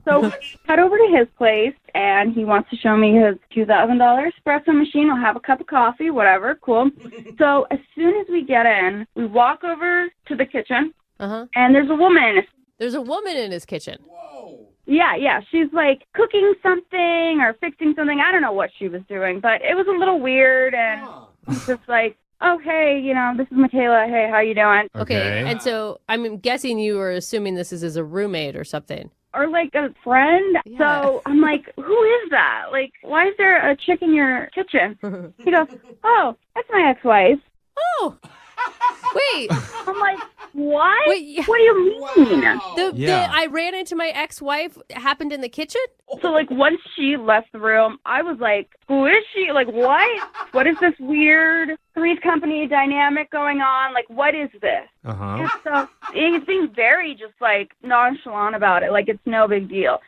So we head over to his place, and he wants to show me his $2,000 espresso machine. We'll have a cup of coffee, whatever. Cool. So as soon as we get in, we walk over to the kitchen, and there's a woman. There's a woman in his kitchen. Whoa. Yeah. She's like cooking something or fixing something. I don't know what she was doing, but it was a little weird, and it's just like, oh, hey, this is Michaela. Hey, how you doing? Okay, and so I'm guessing you were assuming this is as a roommate or something. Or like a friend. Yeah. So I'm like, who is that? Like, why is there a chick in your kitchen? He goes, oh, that's my ex-wife. Oh, wait. I'm like, what? Wait, What do you mean? I ran into my ex-wife happened in the kitchen? So like once she left the room, I was like, who is she? Like, what? What is this weird Three's Company dynamic going on? Like, what is this? And so he's being very just like nonchalant about it. Like, it's no big deal.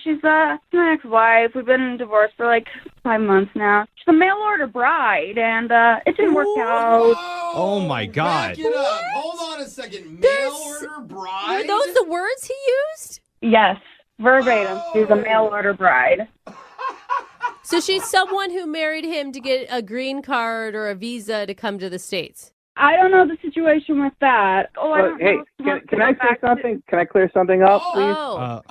She's my ex-wife. We've been divorced for like 5 months now. She's a mail-order bride, and it didn't work out. Oh, my God. Back it up. Hold on a second. Mail order bride? Were those the words he used? Yes, verbatim. She's a mail order bride. So she's someone who married him to get a green card or a visa to come to the States. I don't know the situation with that. Oh, I don't Hey, know. can I say something? Can I clear something up, please? Oh.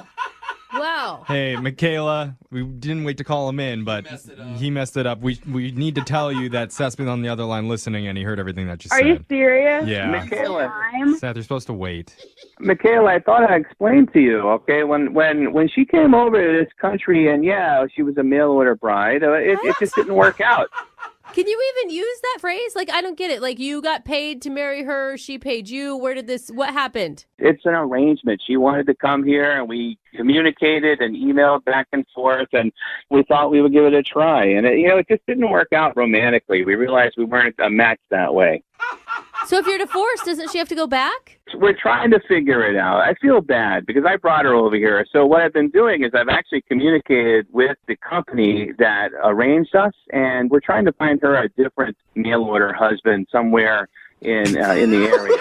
Wow. Hey, Michaela, we didn't wait to call him in, but he messed it up. We need to tell you that Seth's been on the other line listening, and he heard everything that you said. Are you serious? Yeah. Michaela. Seth, you're supposed to wait. Michaela, I thought I explained to you, okay? When she came over to this country, and she was a mail order bride, it just didn't work out. Can you even use that phrase? Like, I don't get it. Like, you got paid to marry her, she paid you. What happened? It's an arrangement. She wanted to come here, and we communicated and emailed back and forth, and we thought we would give it a try. And, it just didn't work out romantically. We realized we weren't a match that way. So if you're divorced, doesn't she have to go back? We're trying to figure it out. I feel bad because I brought her over here. So what I've been doing is I've actually communicated with the company that arranged us, and we're trying to find her a different mail order husband somewhere in the area.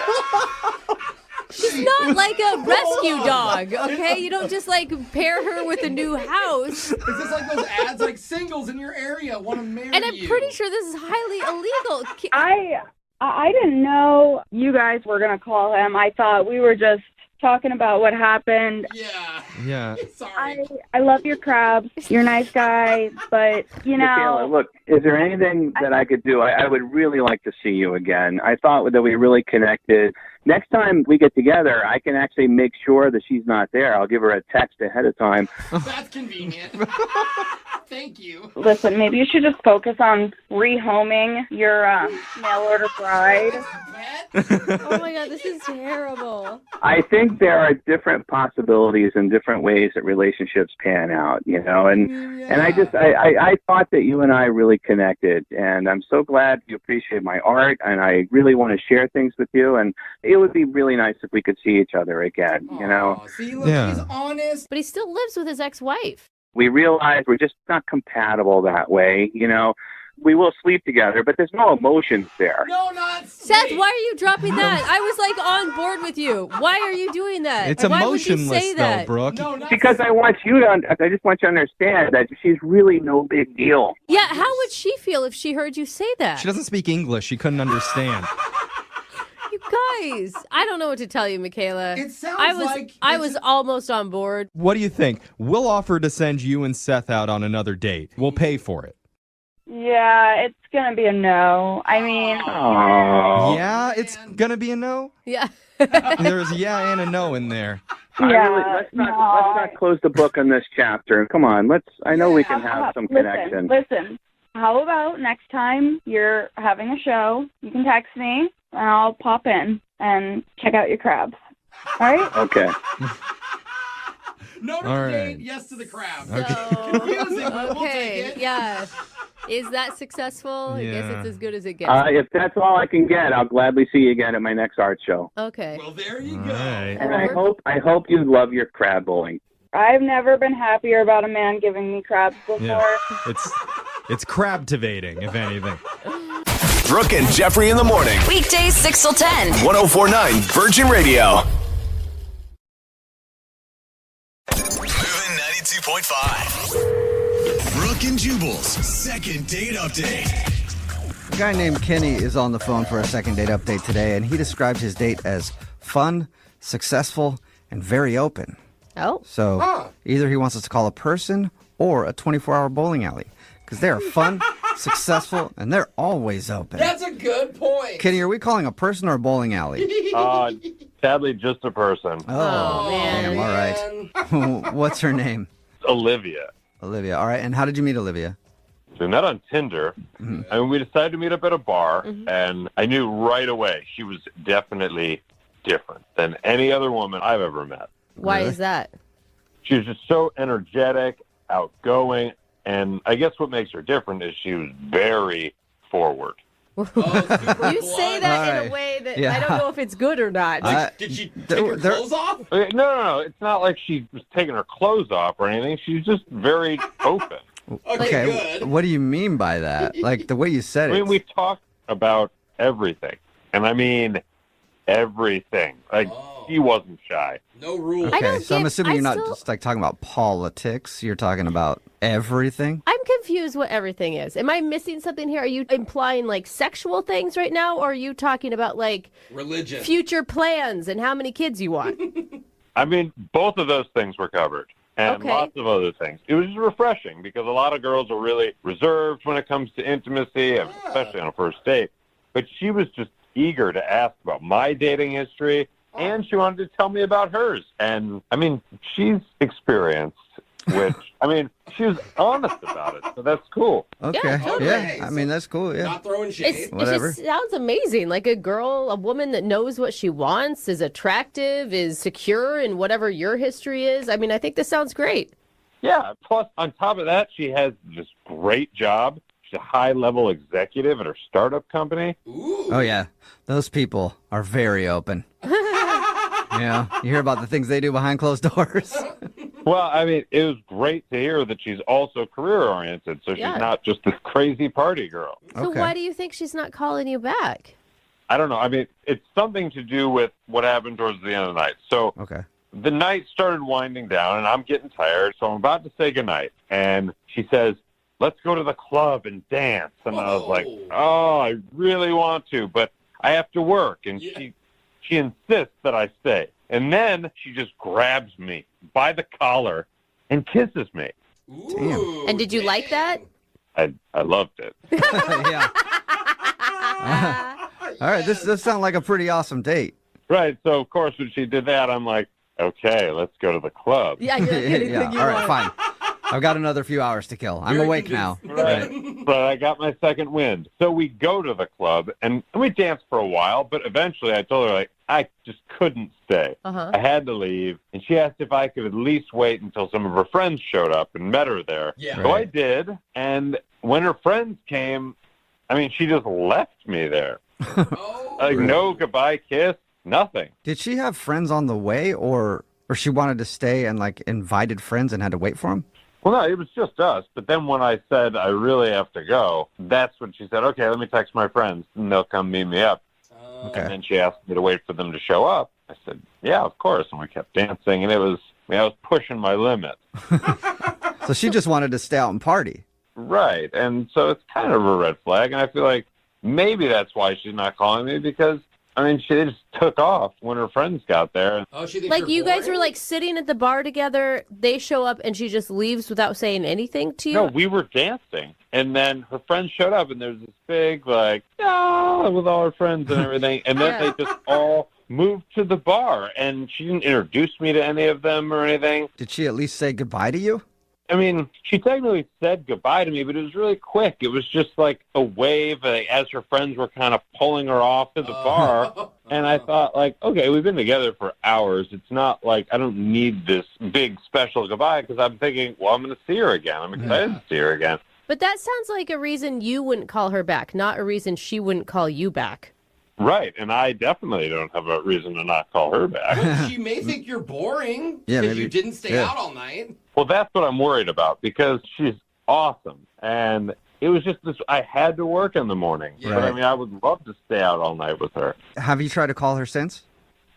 She's not like a rescue dog, okay? You don't just pair her with a new house. Is this like those ads like singles in your area want to marry you? And I'm pretty sure this is highly illegal. I didn't know you guys were going to call him. I thought we were just talking about what happened. Yeah. Sorry. I love your crabs. You're a nice guy, but, Michaela, look, is there anything that I could do? I would really like to see you again. I thought that we really connected. Next time we get together, I can actually make sure that she's not there. I'll give her a text ahead of time. That's convenient. Thank you. Listen, maybe you should just focus on rehoming your mail order bride. Oh my God, this is terrible. I think there are different possibilities and different ways that relationships pan out, and I thought that you and I really connected, and I'm so glad you appreciate my art, and I really want to share things with you, and it would be really nice if we could see each other again, See, look, he's honest. But he still lives with his ex-wife. We realize we're just not compatible that way, We will sleep together, but there's no emotions there. No, not Seth, why are you dropping that? I was on board with you. Why are you doing that? It's why emotionless, would you say that? though, Brooke. No, because I just want you to understand that she's really no big deal. Yeah, how would she feel if she heard you say that? She doesn't speak English. She couldn't understand. You guys, I don't know what to tell you, Michaela. It sounds I was almost on board. What do you think? We'll offer to send you and Seth out on another date. We'll pay for it. Yeah, it's going to be a no. I mean... Yeah, it's going to be a no? Yeah. There's a yeah and a no in there. Let's not close the book on this chapter. Come on, I know we can have some connection. Listen, how about next time you're having a show, you can text me, and I'll pop in and check out your crabs. All right? Okay. No to the date, yes to the crab. So, Confusing, but we'll okay, take it. yeah. Is that successful? I guess it's as good as it gets. If that's all I can get, I'll gladly see you again at my next art show. Okay. Well, there you go. Right. And I hope you love your crab bowling. I've never been happier about a man giving me crabs before. Yeah. It's crabtivating, if anything. Brooke and Jeffrey in the morning. Weekdays 6 till 10. 104.9 Virgin Radio. Moving 92.5. Brooke and Jubal's second date update. A guy named Kenny is on the phone for a second date update today, and he describes his date as fun, successful, and very open. Oh. So either he wants us to call a person or a 24-hour bowling alley, because they are fun, successful, and they're always open. That's a good point. Kenny, are we calling a person or a bowling alley? Sadly, just a person. Oh, man. Damn, all right. What's her name? Olivia. Olivia. All right. And how did you meet Olivia? So we met on Tinder, and we decided to meet up at a bar, and I knew right away she was definitely different than any other woman I've ever met. Why is that? She was just so energetic, outgoing, and I guess what makes her different is she was very forward. You say that in a way that I don't know if it's good or not. Did she take her clothes off? No. It's not like she was taking her clothes off or anything. She's just very open. Okay, what do you mean by that? Like the way you said it. I mean, we talked about everything, and I mean everything. Like she wasn't shy. No rules. Okay, so I'm assuming you're not just like talking about politics. You're talking about everything. I'm confused what everything is. Am I missing something here? Are you implying like sexual things right now, or are you talking about like religion, future plans, and how many kids you want? I mean, both of those things were covered. And lots of other things. It was refreshing because a lot of girls are really reserved when it comes to intimacy, especially on a first date. But she was just eager to ask about my dating history, and she wanted to tell me about hers. And, I mean, she's experienced, which, I mean, she was honest about it, so that's cool. Okay, Yeah, totally. I mean, that's cool, yeah. Not throwing shade. It Whatever. just sounds amazing. Like a woman that knows what she wants, is attractive, is secure in whatever your history is. I mean, I think this sounds great. Yeah, plus, on top of that, she has this great job. She's a high-level executive at her startup company. Oh, yeah. Those people are very open. Yeah, you hear about the things they do behind closed doors. Well, I mean, it was great to hear that she's also career-oriented, so she's not just this crazy party girl. So why do you think she's not calling you back? I don't know. I mean, it's something to do with what happened towards the end of the night. So the night started winding down, and I'm getting tired, so I'm about to say goodnight. And she says, let's go to the club and dance. And I was like, oh, I really want to, but I have to work. And she insists that I stay. And then she just grabs me by the collar and kisses me. Damn. And did you like that? I loved it. Yeah. All right, this does sound like a pretty awesome date. Right. So, of course, when she did that, I'm like, okay, let's go to the club. Yeah, you're yeah. All right, fine. I've got another few hours to kill. I'm awake now. Right. But I got my second wind. So we go to the club, and we danced for a while, but eventually I told her, like, I just couldn't stay. I had to leave, and she asked if I could at least wait until some of her friends showed up and met her there. Yeah. So I did, and when her friends came, I mean, she just left me there. Like, no goodbye kiss, nothing. Did she have friends on the way, or she wanted to stay and, like, invited friends and had to wait for them? Well, no, it was just us. But then when I said I really have to go, that's when she said, okay, let me text my friends, and they'll come meet me up. And then she asked me to wait for them to show up. I said, yeah, of course. And we kept dancing, and I was pushing my limit. So she just wanted to stay out and party. Right. And so it's kind of a red flag, and I feel like maybe that's why she's not calling me, because I mean, she just took off when her friends got there. Oh, she thinks Like you're you guys boring? were like sitting at the bar together, they show up and she just leaves without saying anything to you? No, we were dancing. And then her friends showed up, and there's this big, like, with all her friends and everything. And then they just all moved to the bar, and she didn't introduce me to any of them or anything. Did she at least say goodbye to you? I mean, she technically said goodbye to me, but it was really quick. It was just like a wave as her friends were kind of pulling her off to the bar. And I thought, like, okay, we've been together for hours. It's not like I don't need this big special goodbye, because I'm thinking, well, I'm going to see her again. I'm excited to see her again. But that sounds like a reason you wouldn't call her back, not a reason she wouldn't call you back. Right, and I definitely don't have a reason to not call her back. Well, she may think you're boring Yeah, because maybe. you didn't stay Yeah. out all night. Well, that's what I'm worried about, because she's awesome. And it was just this, I had to work in the morning. Yeah. But I mean, I would love to stay out all night with her. Have you tried to call her since?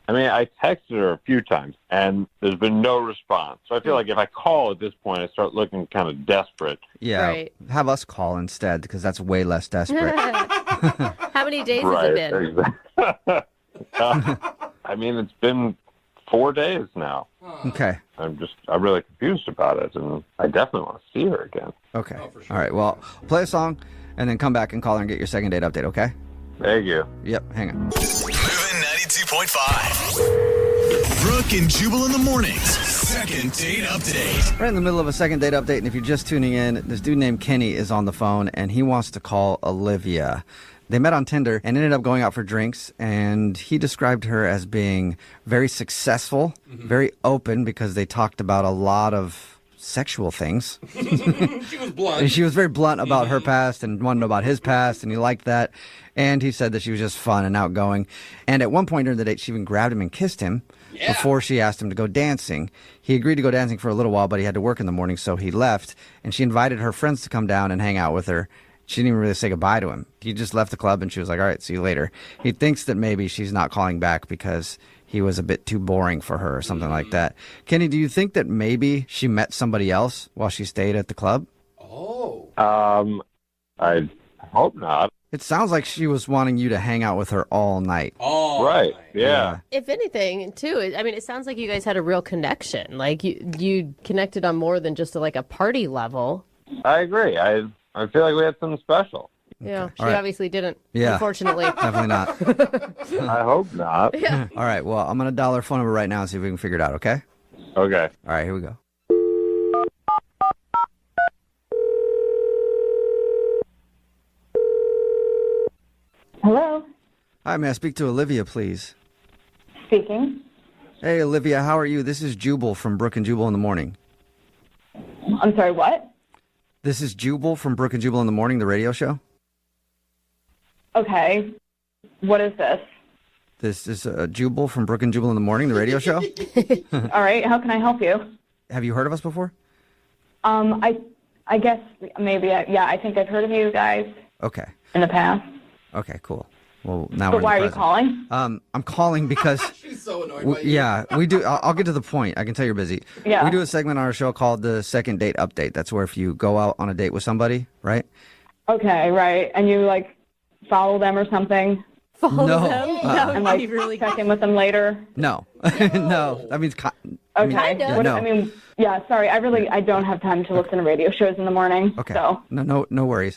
I mean, I texted her a few times, and there's been no response. So I feel like if I call at this point, I start looking kind of desperate. Yeah. Right. Have us call instead, because that's way less desperate. How many days has it been? Exactly. I mean, it's been 4 days now. Okay. I'm really confused about it, and I definitely want to see her again. Okay. for sure. All right. Well, play a song and then come back and call her and get your second date update, okay? Thank you. Yep. Hang on. Moving 92.5. Brooke and Jubal in the mornings. Second date update. We're in the middle of a second date update, and if you're just tuning in, this dude named Kenny is on the phone, and he wants to call Olivia. They met on Tinder and ended up going out for drinks, and he described her as being very successful, very open, because they talked about a lot of sexual things. She was blunt. And she was very blunt about her past and wanted to know about his past, and he liked that. And he said that she was just fun and outgoing. And at one point during the date, she even grabbed him and kissed him before she asked him to go dancing. He agreed to go dancing for a little while, but he had to work in the morning, so he left. And she invited her friends to come down and hang out with her. She didn't even really say goodbye to him. He just left the club, and she was like, all right, see you later. He thinks that maybe she's not calling back because he was a bit too boring for her or something like that. Kenny, do you think that maybe she met somebody else while she stayed at the club? I hope not. It sounds like she was wanting you to hang out with her all night. Oh, Right, yeah. If anything, too, I mean, it sounds like you guys had a real connection. Like, you connected on more than just a party level. I agree. I feel like we had something special. Yeah, she All right. obviously didn't, Yeah. unfortunately. Definitely not. I hope not. Yeah. All right, well, I'm going to dial her phone number right now and see if we can figure it out, okay? Okay. All right, here we go. Hello, Hi, may I speak to Olivia, please? speaking. Hey, Olivia, how are you? This is Jubal from Brooke and Jubal in the Morning. I'm sorry, what? This is Jubal from Brooke and Jubal in the Morning, the radio show. Okay, what is this? This is Jubal from Brooke and Jubal in the Morning, the radio show. All right, how can I help you? Have you heard of us before? I guess maybe, yeah, I think I've heard of you guys Okay. in the past. Okay, cool. Well, now But we're in the why are you present. calling? I'm calling because She's so annoyed by you. yeah, we do. I'll get to the point. I can tell you're busy. Yeah. We do a segment on our show called the Second Date Update. That's where if you go out on a date with somebody, right? Okay, right, and you follow them or something, Follow No. them? Uh-uh. That would and be really check in with them later. No, no. That means Okay. Kind of. no. Yeah, sorry, I don't have time to listen to radio shows in the morning. Okay. So, No worries.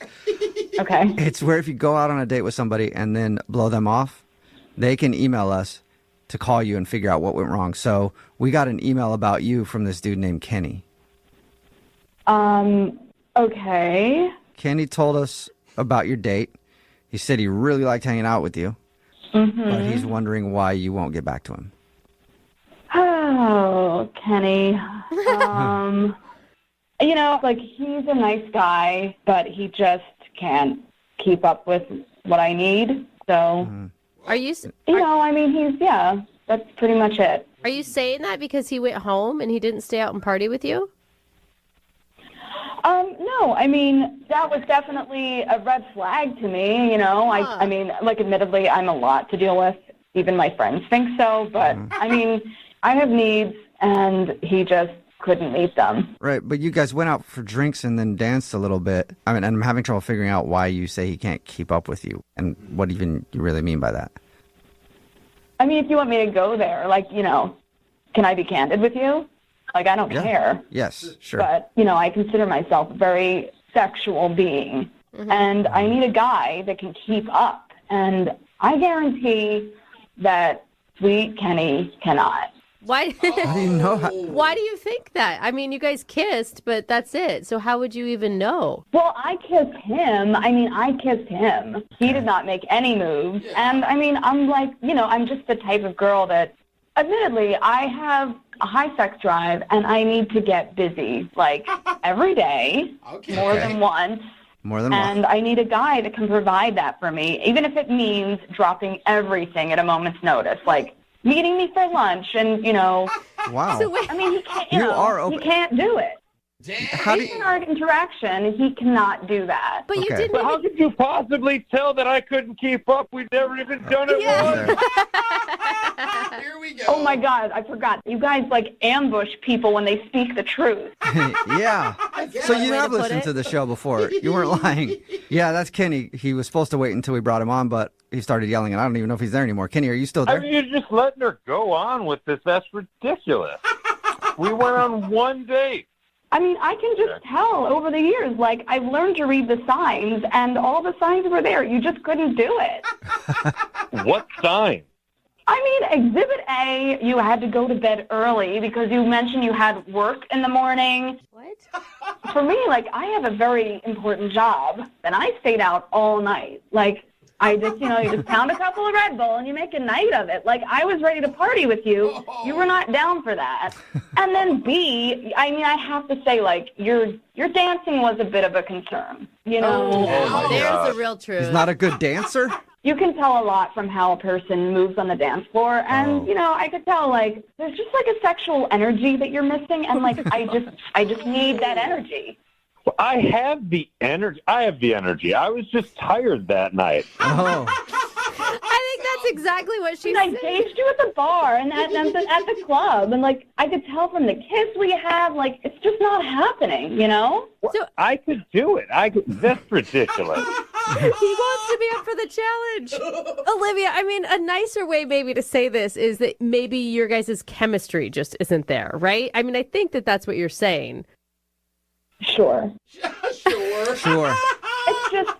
okay. It's where if you go out on a date with somebody and then blow them off, they can email us to call you and figure out what went wrong. So we got an email about you from this dude named Kenny. Okay. Kenny told us about your date. He said he really liked hanging out with you, but he's wondering why you won't get back to him. Oh, Kenny. He's a nice guy, but he just can't keep up with what I need. So, Are you that's pretty much it. Are you saying that because he went home and he didn't stay out and party with you? No, that was definitely a red flag to me, admittedly, I'm a lot to deal with. Even my friends think so, but I have needs and he just couldn't meet them. Right, but you guys went out for drinks and then danced a little bit. And I'm having trouble figuring out why you say he can't keep up with you and what even you really mean by that. If you want me to go there, can I be candid with you? I don't care. Yes, sure. But, I consider myself a very sexual being. And I need a guy that can keep up. And I guarantee that sweet Kenny cannot. Why? How do you know? Why do you think that? You guys kissed, but that's it. So how would you even know? Well, I kissed him. I kissed him. He did not make any moves. And, I'm just the type of girl that, admittedly, I have a high sex drive and I need to get busy, every day, more than once. More than And one. I need a guy that can provide that for me, even if it means dropping everything at a moment's notice, meeting me for lunch and, Wow. So wait, he can't, You are he open. can't do it. How do In our interaction, he cannot do that. but you Okay. didn't But how even... could you possibly tell that I couldn't keep up? We'd never even done it once. Here we go. Oh my God, I forgot. You guys ambush people when they speak the truth. Yeah. guess. So you Way to have put listened it. to the show before. You weren't lying. Yeah, that's Kenny. He was supposed to wait until we brought him on, but he started yelling, and I don't even know if he's there anymore. Kenny, are you still there? You're just letting her go on with this. That's ridiculous. We went on one date. I can just tell over the years, I've learned to read the signs, and all the signs were there. You just couldn't do it. What sign? Exhibit A, you had to go to bed early because you mentioned you had work in the morning. What? For me, I have a very important job, and I stayed out all night. I just, you just pound a couple of Red Bull and you make a night of it. I was ready to party with you. You were not down for that. And then B, I have to say, your dancing was a bit of a concern. Oh, my there's God. the real truth. He's not a good dancer? You can tell a lot from how a person moves on the dance floor. And, I could tell, there's just, a sexual energy that you're missing. And, I just need that energy. I have the energy. I was just tired that night. Oh. I think that's exactly what she I said. engaged you at the bar and at the club, and like I could tell from the kiss we had, like it's just not happening, you know? So I could do it. That's ridiculous. he wants to be up for the challenge. Olivia, I mean, a nicer way maybe to say this is that maybe your guys' chemistry just isn't there, right? I mean, I think that that's what you're saying. Sure. Sure.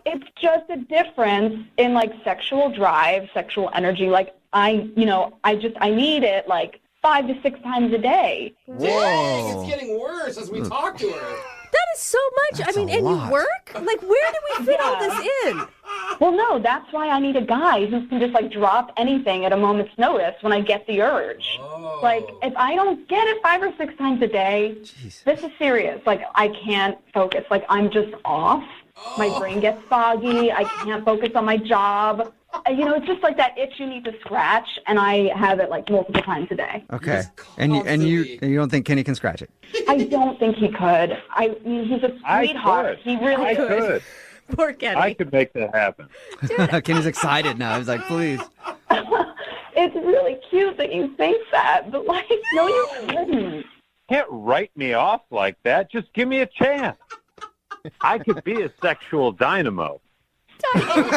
It's just a difference in like sexual drive, sexual energy. Like I need it like 5 to 6 times a day. Dang, it's getting worse as we talk to her. That is so much. That's I mean, a and lot. you work? Like, where do we fit all this in? Well, no, that's why I need a guy who can just like drop anything at a moment's notice when I get the urge. Like, if I don't get it 5 or 6 times a day, this is serious. Like, I can't focus. Like, I'm just off. My brain gets foggy. I can't focus on my job. You know, it's just like that itch you need to scratch, and I have it like multiple times a day. Okay. And you don't think Kenny can scratch it? I don't think he could. I mean, he's a sweetheart. He really could. Poor Kenny. I could make that happen. Kenny's excited now. He's like, please. It's really cute that you think that, but like, no, you couldn't. Can't write me off like that. Just give me a chance. I could be a sexual dynamo. You did not use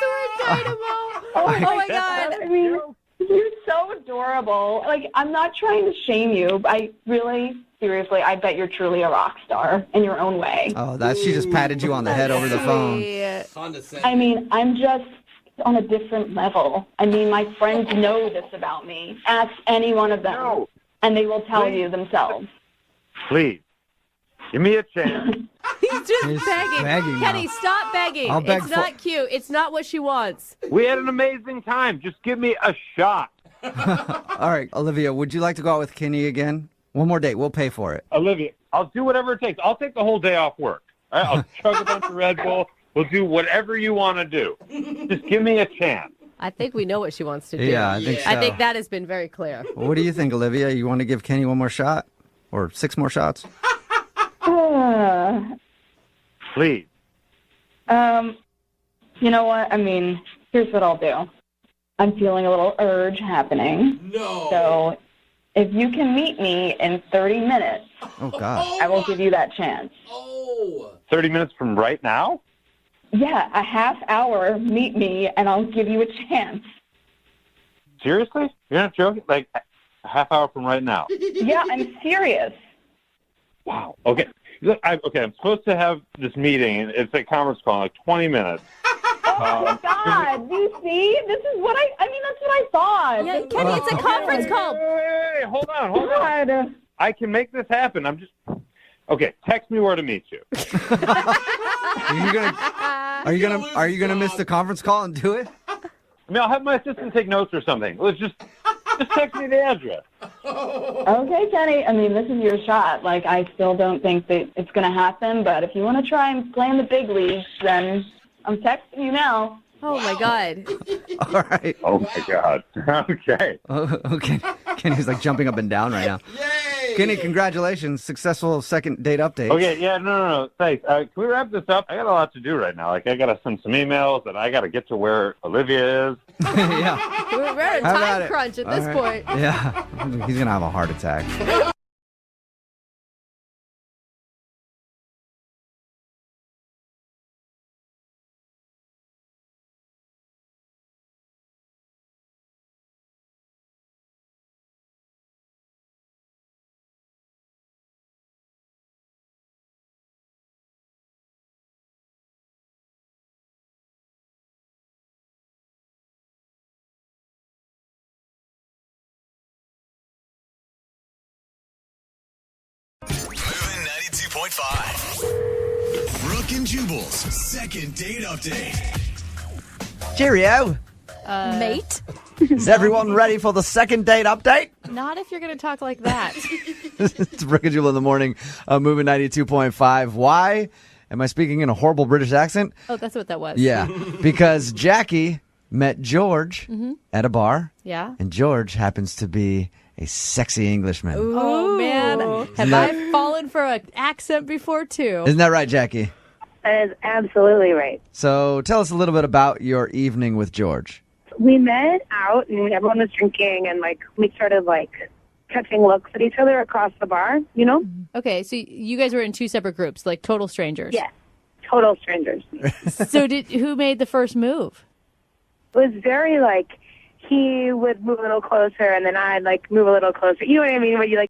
the word dynamo. Oh my God. I mean, you're so adorable. Like, I'm not trying to shame you, but I really, seriously, I bet you're truly a rock star in your own way. Oh, she just patted you on the head over the phone. I mean, I'm just on a different level. I mean, my friends know this about me. Ask any one of them, and they will tell you themselves. Please, give me a chance. He's just begging. Kenny, stop begging. I'll beg it's not cute. It's not what she wants. We had an amazing time. Just give me a shot. All right, Olivia, would you like to go out with Kenny again? One more date. We'll pay for it. Olivia, I'll do whatever it takes. I'll take the whole day off work. All right? I'll chug a bunch of Red Bull. We'll do whatever you want to do. Just give me a chance. I think we know what she wants to do. Yeah, I think so. I think that has been very clear. What do you think, Olivia? You want to give Kenny one more shot? Or 6 more shots? Please. You know what? I mean, here's what I'll do. I'm feeling a little urge happening. No. So if you can meet me in 30 minutes, Oh, God. I will give you that chance. 30 minutes from right now? Yeah, a half hour, meet me, and I'll give you a chance. Seriously? You're not joking? Like a half hour from right now? Yeah, I'm serious. Wow. Okay. Look, I'm supposed to have this meeting. It's a conference call in like 20 minutes. Oh, my God. Do you see? This is what I mean, that's what I thought. Yeah, Kenny, it's a conference call. Wait, hold on. I can make this happen. Okay, text me where to meet you. Are you gonna miss the conference call and do it? I mean, I'll have my assistant take notes or something. Let's just text me the address. Okay, Kenny. I mean, this is your shot. Like, I still don't think that it's going to happen, but if you want to try and play in the big leagues, then I'm texting you now. Oh, my God. All right. Oh, my God. Okay. Okay. Kenny's like jumping up and down right now. Yay! Kenny, congratulations. Successful second date update. Okay, yeah, no. Thanks. Can we wrap this up? I got a lot to do right now. Like, I got to send some emails, and I got to get to where Olivia is. Yeah. We're at a How about time it? crunch at All this right. point. Yeah. He's going to have a heart attack. Moving 92.5. Brooke and Jubal's second date update. Cheerio. Mate? Is everyone ready for the second date update? Not if you're going to talk like that. It's Brooke and Jubal in the morning, moving 92.5. Why am I speaking in a horrible British accent? Oh, that's what that was. Yeah, because Jackie met George at a bar. Yeah. And George happens to be a sexy Englishman. Oh, man. Have I fallen for an accent before, too? Isn't that right, Jackie? That is absolutely right. So tell us a little bit about your evening with George. We met out and everyone was drinking and like we started like catching looks at each other across the bar, you know? Okay, so you guys were in two separate groups, like total strangers. Yes, total strangers. So who made the first move? It was very like he would move a little closer and then I'd like move a little closer. You know what I mean? Where you like